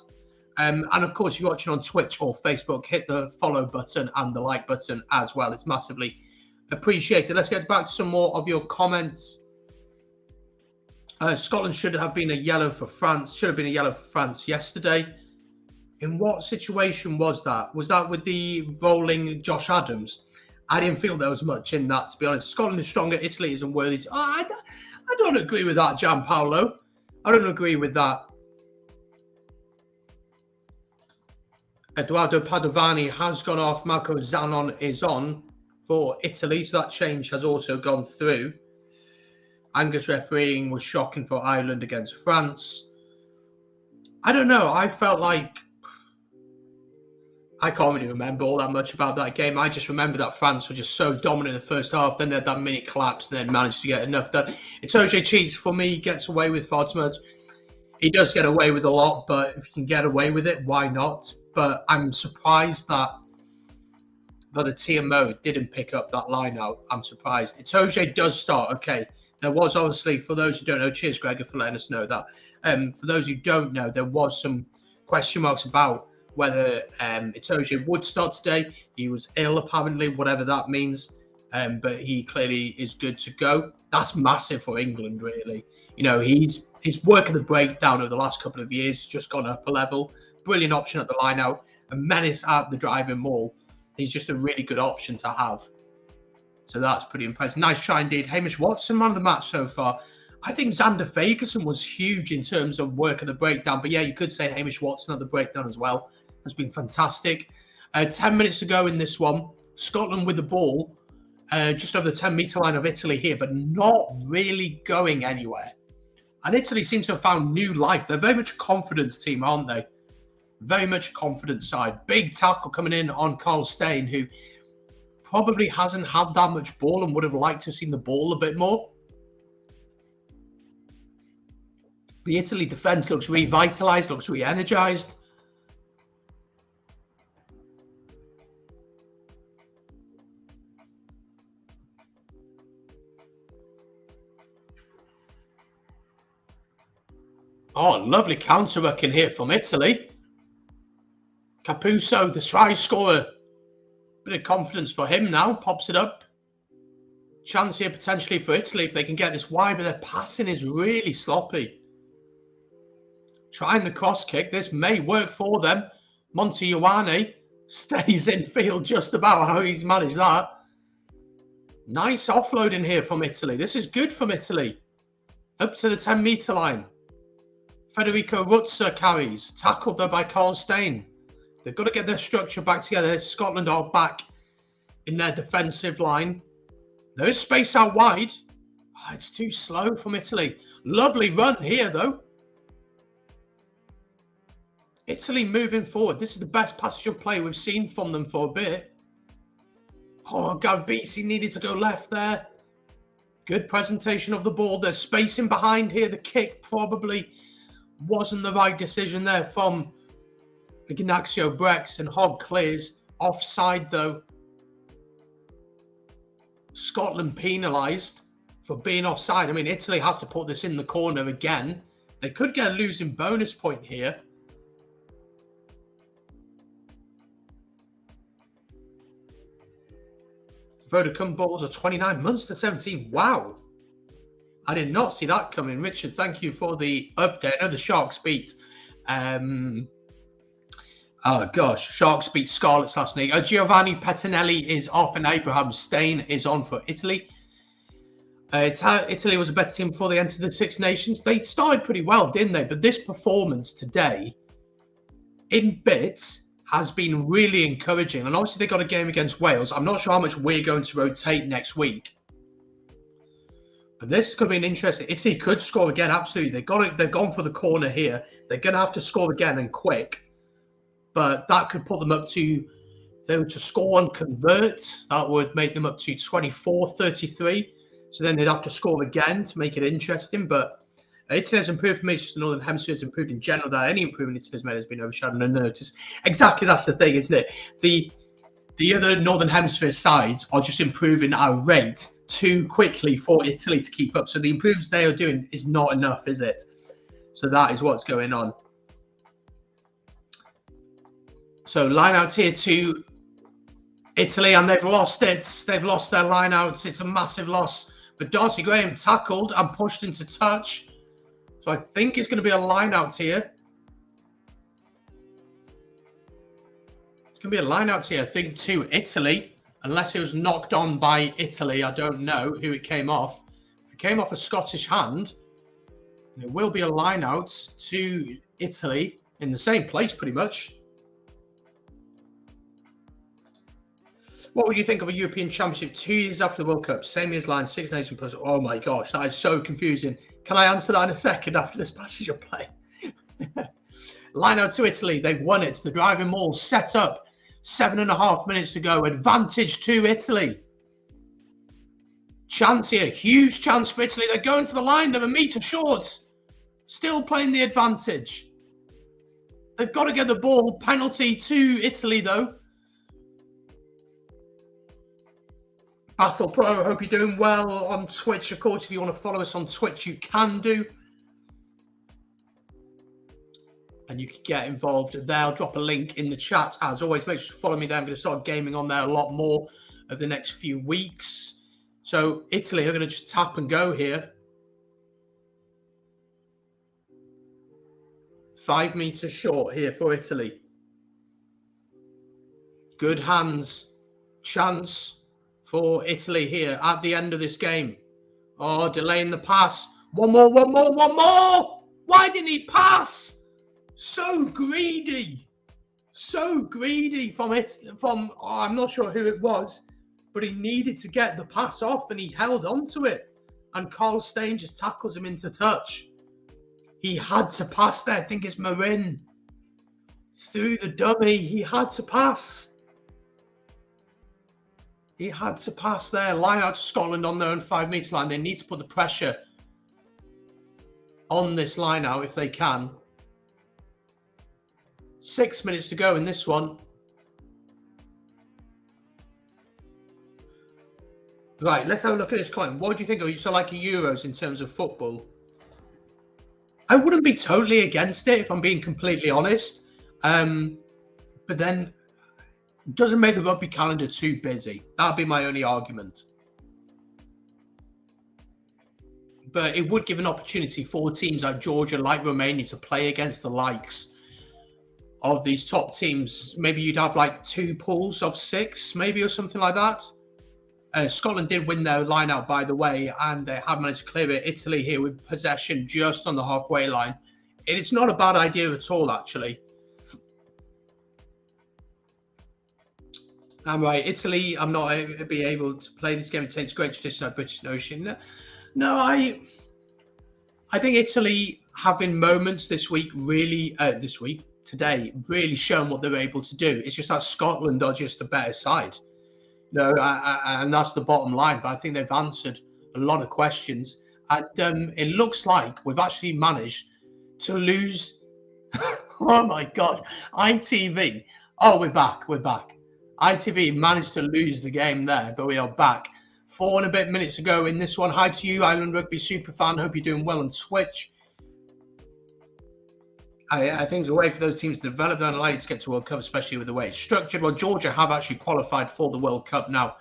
And of course, if you're watching on Twitch or Facebook, hit the follow button and the like button as well. It's massively appreciated. Let's get back to some more of your comments. Scotland should have been a yellow for France. Should have been a yellow for France yesterday. In what situation was that? Was that with the rolling Josh Adams? I didn't feel there was much in that, to be honest. Scotland is stronger. Italy isn't worthy to... I don't agree with that, Gianpaolo. I don't agree with that. Eduardo Padovani has gone off. Marco Zanon is on for Italy, so that change has also gone through. Angus refereeing was shocking for Ireland against France. I don't know. I felt like... I can't really remember all that much about that game. I just remember that France were just so dominant in the first half. Then they had that mini collapse and then managed to get enough done. Itoje Cheese, for me, gets away with far too much. He does get away with a lot, but if you can get away with it, why not? But I'm surprised that the TMO didn't pick up that line out. I'm surprised. Itoje does start. Okay. There was obviously, for those who don't know, cheers, Gregor, for letting us know that. For those who don't know, there was some question marks about whether Itoje would start today. He was ill, apparently, whatever that means. But he clearly is good to go. That's massive for England, really. You know, his work of the breakdown over the last couple of years has just gone up a level. Brilliant option at the line out. A menace at the driving maul. He's just a really good option to have. So that's pretty impressive. Nice try indeed. Hamish Watson, man of the match so far. I think Xander Fagerson was huge in terms of work at the breakdown. But yeah, you could say Hamish Watson at the breakdown as well. Has been fantastic. 10 minutes ago in this one, Scotland with the ball. Just over the 10-metre line of Italy here, but not really going anywhere. And Italy seems to have found new life. They're very much a confidence team, aren't they? Very much a confident side. Big tackle coming in on Carl Steyn, who probably hasn't had that much ball and would have liked to have seen the ball a bit more. The Italy defence looks revitalised, looks re-energised. Oh, lovely counter-work in here from Italy. Capuzzo, the try scorer. Bit of confidence for him now. Pops it up. Chance here potentially for Italy if they can get this wide, but their passing is really sloppy. Trying the cross kick. This may work for them. Monty Ioane stays in field just about how he's managed that. Nice offload in here from Italy. This is good from Italy. Up to the 10-metre line. Federico Ruzza carries. Tackled there by Carl Steyn. They've got to get their structure back together. Scotland are back in their defensive line. There is space out wide. Oh, it's too slow from Italy. Lovely run here, though. Italy moving forward. This is the best passage of play we've seen from them for a bit. Oh, Gavbisi needed to go left there. Good presentation of the ball. There's spacing behind here. The kick probably wasn't the right decision there from Ignacio Brex, and Hogg clears. Offside, though. Scotland penalised for being offside. I mean, Italy have to put this in the corner again. They could get a losing bonus point here. Vodacom balls are 29 months to 17. Wow. I did not see that coming. Richard, thank you for the update. I know the Sharks beat... oh, gosh. Sharks beat Scarlets last night. Giovanni Pettinelli is off and Abraham Steyn is on for Italy. Italy was a better team before they entered the Six Nations. They started pretty well, didn't they? But this performance today, in bits, has been really encouraging. And obviously, they got a game against Wales. I'm not sure how much we're going to rotate next week. But this could be an interesting... Italy could score again, absolutely. They've gone for the corner here. They're going to have to score again and quick. But that could put them up to... If they were to score and convert, that would make them up to 24-33. So then they'd have to score again to make it interesting. But Italy has improved for me. It's just the Northern Hemisphere has improved in general. That any improvement Italy has made has been overshadowed and unnoticed. Exactly, that's the thing, isn't it? the other Northern Hemisphere sides are just improving our rate too quickly for Italy to keep up. So the improvements they are doing is not enough, is it? So that is what's going on. So line out here to Italy, and they've lost it. They've lost their line out. It's a massive loss. But Darcy Graham tackled and pushed into touch. So I think it's going to be a line out here. It's going to be a line out here, I think, to Italy. Unless it was knocked on by Italy. I don't know who it came off. If it came off a Scottish hand, it will be a line out to Italy in the same place, pretty much. What would you think of a European Championship 2 years after the World Cup? Same year's line, Six Nations plus. Oh my gosh, that is so confusing. Can I answer that in a second after this passage of play? Line out to Italy. They've won it. The driving maul set up. 7.5 minutes to go. Advantage to Italy. Chance here. Huge chance for Italy. They're going for the line. They're a metre short. Still playing the advantage. They've got to get the ball. Penalty to Italy, though. Battle Pro, hope you're doing well on Twitch. Of course, if you want to follow us on Twitch, you can do. And you can get involved there. I'll drop a link in the chat. As always, make sure to follow me there. I'm going to start gaming on there a lot more over the next few weeks. So Italy are going to just tap and go here. 5 meters short here for Italy. Good hands. Chance for Italy here at the end of this game. Oh, delaying the pass. One more. Why didn't he pass? So greedy. So greedy from I'm not sure who it was, but he needed to get the pass off and he held on to it. And Carl Stein just tackles him into touch. He had to pass there. I think it's Marin. Through the dummy. He had to pass. He had to pass there. Line out to Scotland on their own 5 metre line. They need to put the pressure on this line out if they can. 6 minutes to go in this one. Right, let's have a look at this coin. What do you think of so like a Euros in terms of football? I wouldn't be totally against it if I'm being completely honest. But then doesn't make the rugby calendar too busy. That'd be my only argument. But it would give an opportunity for teams like Georgia, like Romania, to play against the likes of these top teams. Maybe you'd have like 2 pools of 6, maybe, or something like that. Scotland did win their line out, by the way, and they have managed to clear it. Italy here with possession just on the halfway line. It's not a bad idea at all, actually. I'm right. Italy, I'm not be able to play this game. It takes great tradition of British notion. No, I think Italy have in moments this week, today, really shown what they're able to do. It's just that Scotland are just a better side. No, and that's the bottom line. But I think they've answered a lot of questions. And it looks like we've actually managed to lose. Oh, my God. ITV. Oh, we're back. We're back. ITV managed to lose the game there, but we are back. 4 and a bit minutes to go in this one. Hi to you, Island Rugby Superfan. Hope you're doing well on Twitch. I think it's a way for those teams to develop their analytics to get to World Cup, especially with the way it's structured. Well, Georgia have actually qualified for the World Cup now.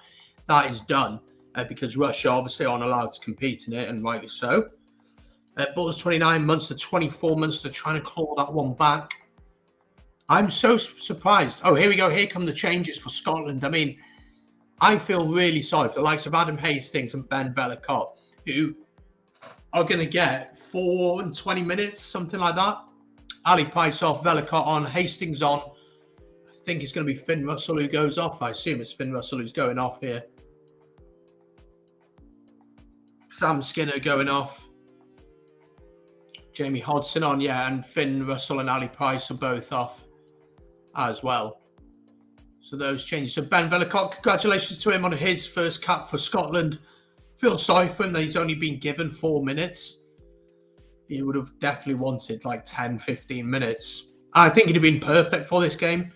That is done because Russia obviously aren't allowed to compete in it, and rightly so. Bulls 29, Munster 24, Munster trying to claw that one back. I'm so surprised. Oh, here we go. Here come the changes for Scotland. I mean, I feel really sorry for the likes of Adam Hastings and Ben Vellacott, who are going to get 4 and 20 minutes, something like that. Ali Price off, Vellacott on, Hastings on. I think it's going to be Finn Russell who goes off. I assume it's Finn Russell who's going off here. Sam Skinner going off. Jamie Hodson on, yeah, and Finn Russell and Ali Price are both off as well. So those changes. So Ben Vellacott, congratulations to him on his first cap for Scotland. Feel sorry for him that he's only been given 4 minutes. He would have definitely wanted like 10, 15 minutes. I think he'd have been perfect for this game.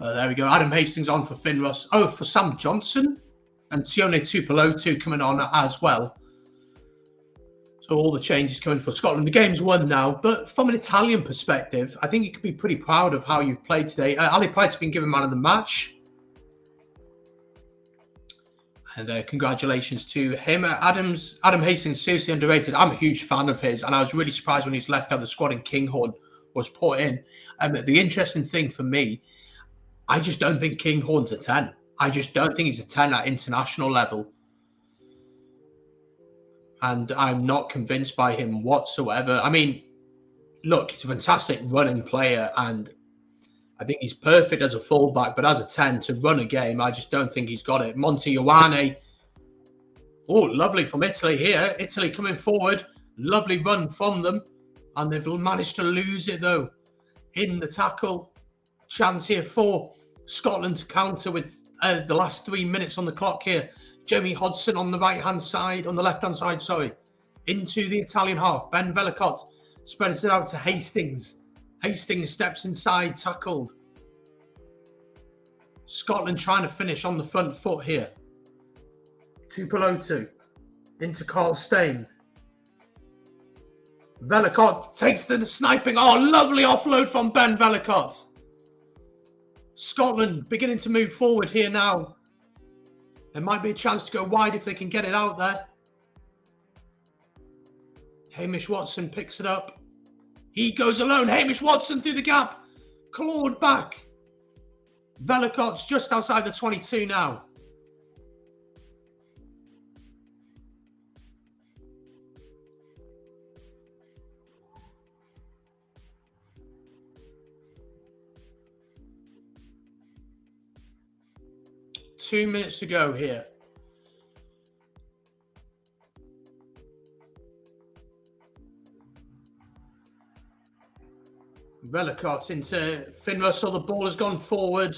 There we go. Adam Hastings on for Finn Russ. Oh, for Sam Johnson. And Sione Tupelotu coming on as well. So all the changes coming for Scotland. The game's won now. But from an Italian perspective, I think you could be pretty proud of how you've played today. Ali Pride's been given man of the match. And congratulations to him. Adam Hastings, seriously underrated. I'm a huge fan of his. And I was really surprised when he was left out of the squad and Kinghorn was put in. The interesting thing for me, I just don't think Kinghorn's a 10. I just don't think he's a 10 at international level. And I'm not convinced by him whatsoever. I mean, look, he's a fantastic running player and I think he's perfect as a fullback, but as a 10 to run a game, I just don't think he's got it. Monte Ioane. Oh, lovely from Italy here. Italy coming forward. Lovely run from them. And they've managed to lose it, though, in the tackle. Chance here for Scotland to counter with the last 3 minutes on the clock here. Jamie Hodgson on the right-hand side, on the left-hand side, sorry. Into the Italian half. Ben Vellacott spreads it out to Hastings. Hastings steps inside, tackled. Scotland trying to finish on the front foot here. Tupelotu into Carl Stein. Vellacott takes the sniping. Oh, lovely offload from Ben Vellacott. Scotland beginning to move forward here now. There might be a chance to go wide if they can get it out there. Hamish Watson picks it up. He goes alone. Hamish Watson through the gap. Clawed back. Vellacott's just outside the 22 now. Two minutes to go here. Vellacott into Finn Russell. The ball has gone forward.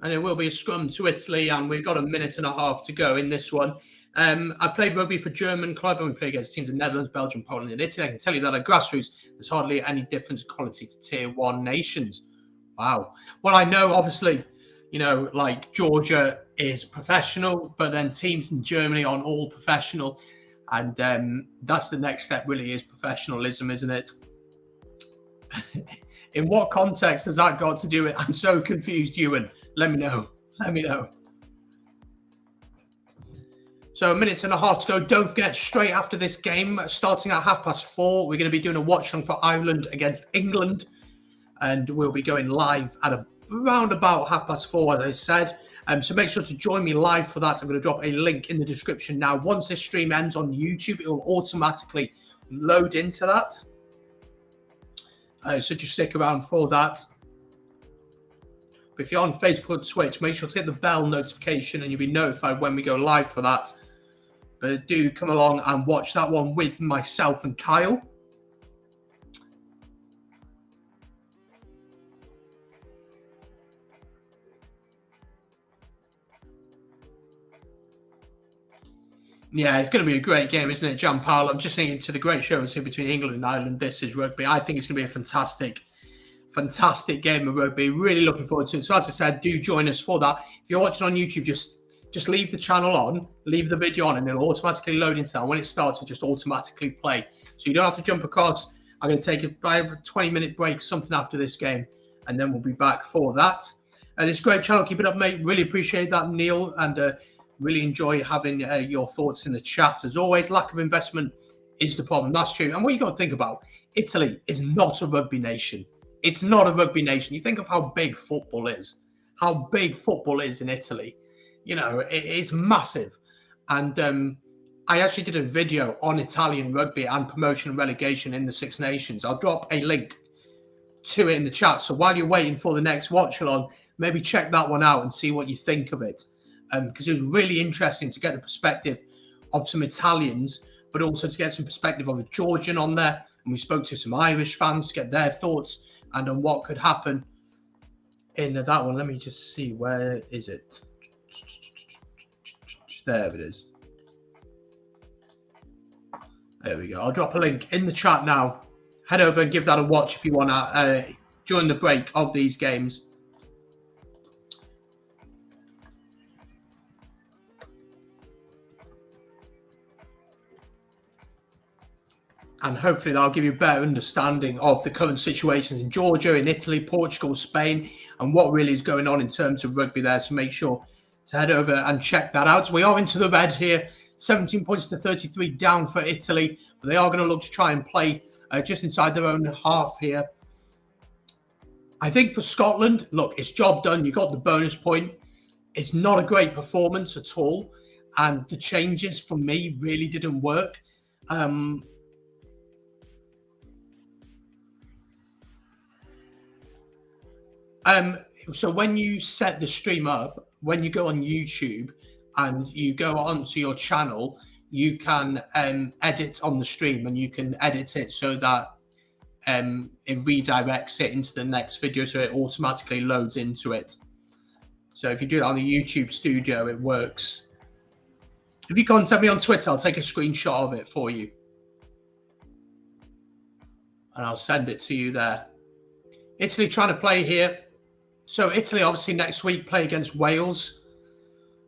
And it will be a scrum to Italy. And we've got a minute and a half to go in this one. I played rugby for German club and we played against teams in Netherlands, Belgium, Poland and Italy. I can tell you that at grassroots, there's hardly any difference in quality to tier 1 nations. Wow. Well, I know, obviously, you know, like Georgia is professional, but then teams in Germany aren't all professional. And that's the next step, really, is professionalism, isn't it? In what context has that got to do with it? I'm so confused, Ewan. Let me know. Let me know. So a minute and a half to go. Don't forget, straight after this game, starting at 4:30, we're going to be doing a watch-along for Ireland against England. And we'll be going live at around about 4:30, as I said. So make sure to join me live for that. I'm going to drop a link in the description now. Once this stream ends on YouTube, it will automatically load into that. So just stick around for that. But if you're on Facebook or Twitch, make sure to hit the bell notification and you'll be notified when we go live for that. But do come along and watch that one with myself and Kyle. Yeah, it's going to be a great game, isn't it, Gianpaolo? I'm just thinking to the great shows here between England and Ireland. This is rugby. I think it's going to be a fantastic game of rugby. Really looking forward to it. So as I said, do join us for that. If you're watching on YouTube, just leave the channel on, leave the video on, and it'll automatically load into that. And when it starts, it'll just automatically play. So you don't have to jump across. I'm going to take a 20-minute break, something after this game, and then we'll be back for that. This great channel. Keep it up, mate. Really appreciate that, Neil, and really enjoy having your thoughts in the chat. As always, lack of investment is the problem. That's true. And what you got to think about, Italy is not a rugby nation. It's not a rugby nation. You think of how big football is, how big football is in Italy. You know, it's massive. And I actually did a video on Italian rugby and promotion and relegation in the Six Nations. I'll drop a link to it in the chat. So while you're waiting for the next watch along, maybe check that one out and see what you think of it. Because it was really interesting to get the perspective of some Italians, but also to get some perspective of a Georgian on there. And we spoke to some Irish fans to get their thoughts and on what could happen in that one. Let me just see, where is it? There it is. There we go. I'll drop a link in the chat now. Head over and give that a watch if you want to during the break of these games. And hopefully that'll give you a better understanding of the current situations in Georgia, in Italy, Portugal, Spain, and what really is going on in terms of rugby there. So make sure to head over and check that out. We are into the red here, 17 points to 33 down for Italy, but they are going to look to try and play just inside their own half here. I think for Scotland, look, it's job done. You got the bonus point. It's not a great performance at all, and the changes for me really didn't work. So when you set the stream up, when you go on YouTube and you go onto your channel, you can edit on the stream, and you can edit it so that it redirects it into the next video, so it automatically loads into it. So if you do it on the YouTube studio, it works. If you contact me on Twitter, I'll take a screenshot of it for you, and I'll send it to you there. Italy trying to play here. So Italy obviously next week play against Wales.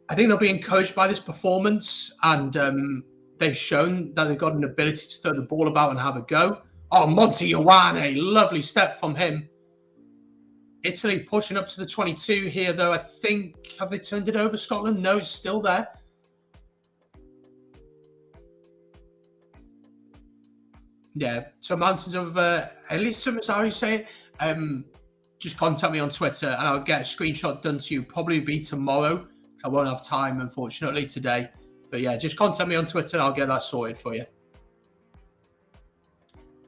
I think they'll be encouraged by this performance, and they've shown that they've got an ability to throw the ball about and have a go. Oh, Monty Ioane, lovely step from him. Italy pushing up to the 22 here, though. I think, have they turned it over, Scotland? No, it's still there. Yeah, so Mountains of Elysium is how you say it. Just contact me on Twitter and I'll get a screenshot done to you. Probably be tomorrow. I won't have time, unfortunately, today. But yeah, just contact me on Twitter and I'll get that sorted for you.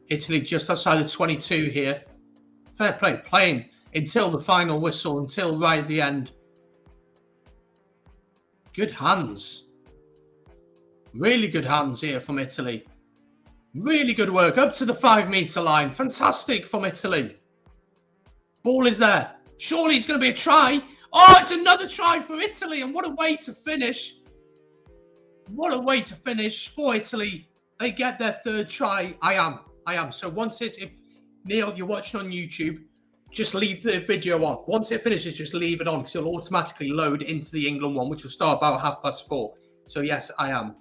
Italy just outside the 22 here. Fair play, playing until the final whistle, until right at the end. Good hands. Really good hands here from Italy. Really good work up to the 5-meter line. Fantastic from Italy. Ball is there. Surely it's going to be a try. Oh, it's another try for Italy. And what a way to finish. What a way to finish for Italy. They get their third try. I am. So once it's, if Neil, you're watching on YouTube, just leave the video on. Once it finishes, just leave it on because it'll automatically load into the England one, which will start about 4:30. So yes, I am.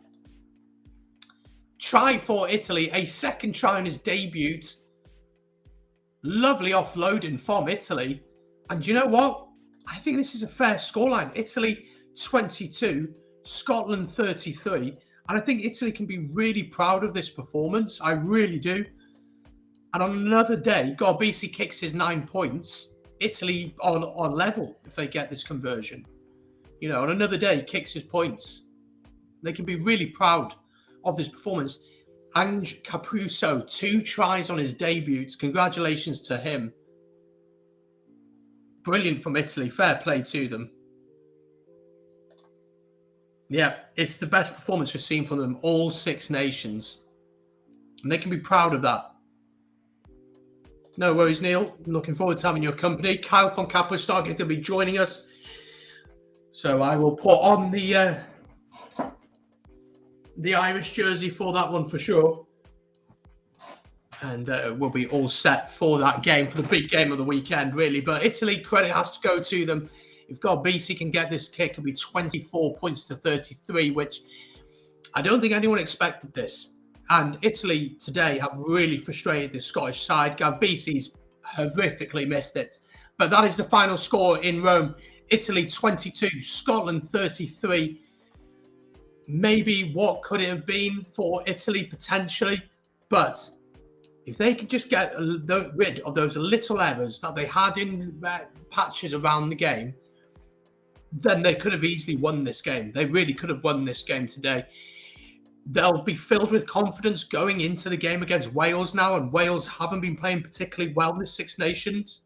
Try for Italy. A second try on his debut. Lovely offloading from Italy. And you know what? I think this is a fair scoreline. Italy 22, Scotland 33. And I think Italy can be really proud of this performance. I really do. And on another day, Garbisi kicks his 9 points. Italy on level if they get this conversion. You know, on another day, kicks his points. They can be really proud of this performance. Ange Capuzzo, 2 tries on his debuts. Congratulations to him. Brilliant from Italy. Fair play to them. Yeah, it's the best performance we've seen from them, all 6 nations. And they can be proud of that. No worries, Neil. I'm looking forward to having your company. Kyle from Capo Stark is going to be joining us. So I will put on the Irish jersey for that one for sure. And we'll be all set for that game, for the big game of the weekend, really. But Italy, credit has to go to them. If Garbisi can get this kick, it'll be 24 points to 33, which I don't think anyone expected this. And Italy today have really frustrated the Scottish side. Garbisi's horrifically missed it. But that is the final score in Rome. Italy 22, Scotland 33. Maybe what could it have been for Italy potentially? But if they could just get rid of those little errors that they had in patches around the game, then they could have easily won this game. They really could have won this game today. They'll be filled with confidence going into the game against Wales now, and Wales haven't been playing particularly well in the Six Nations.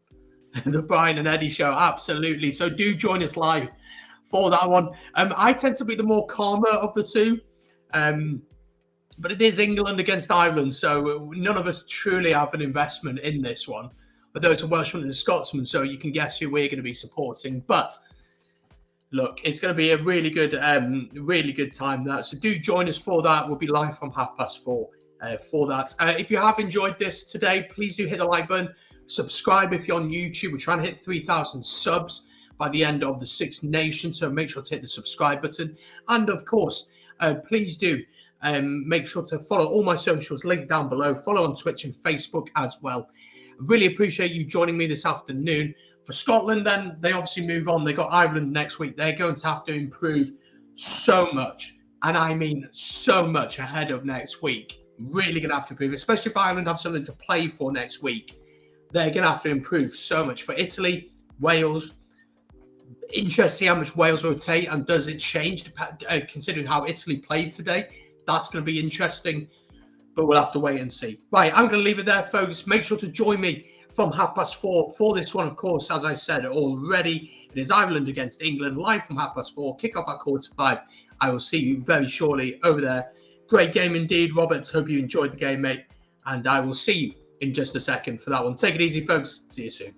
The Brian and Eddie show, absolutely. So do join us live for that one. I tend to be the more calmer of the two, but it is England against Ireland, so none of us truly have an investment in this one. Although it's a Welshman and a Scotsman, so you can guess who we're going to be supporting. But look, it's going to be a really good time that. So do join us for that. We'll be live from 4:30 for that. If you have enjoyed this today, please do hit the like button. Subscribe if you're on YouTube. We're trying to hit 3,000 subs by the end of the Six Nations, so make sure to hit the subscribe button. And of course, please do Make sure to follow all my socials, linked down below. Follow on Twitch and Facebook as well. I really appreciate you joining me this afternoon. For Scotland, then, they obviously move on. They got Ireland next week. They're going to have to improve so much, and I mean so much ahead of next week. Really going to have to improve, especially if Ireland have something to play for next week. They're going to have to improve so much. For Italy, Wales, interesting how much Wales rotate, and does it change considering how Italy played today? That's going to be interesting, but we'll have to wait and see. Right, I'm going to leave it there, folks. Make sure to join me from 4:30 for this one, of course. As I said already, it is Ireland against England, live from 4:30, kick-off at 4:45. I will see you very shortly over there. Great game indeed, Robert. Hope you enjoyed the game, mate. And I will see you in just a second for that one. Take it easy, folks. See you soon.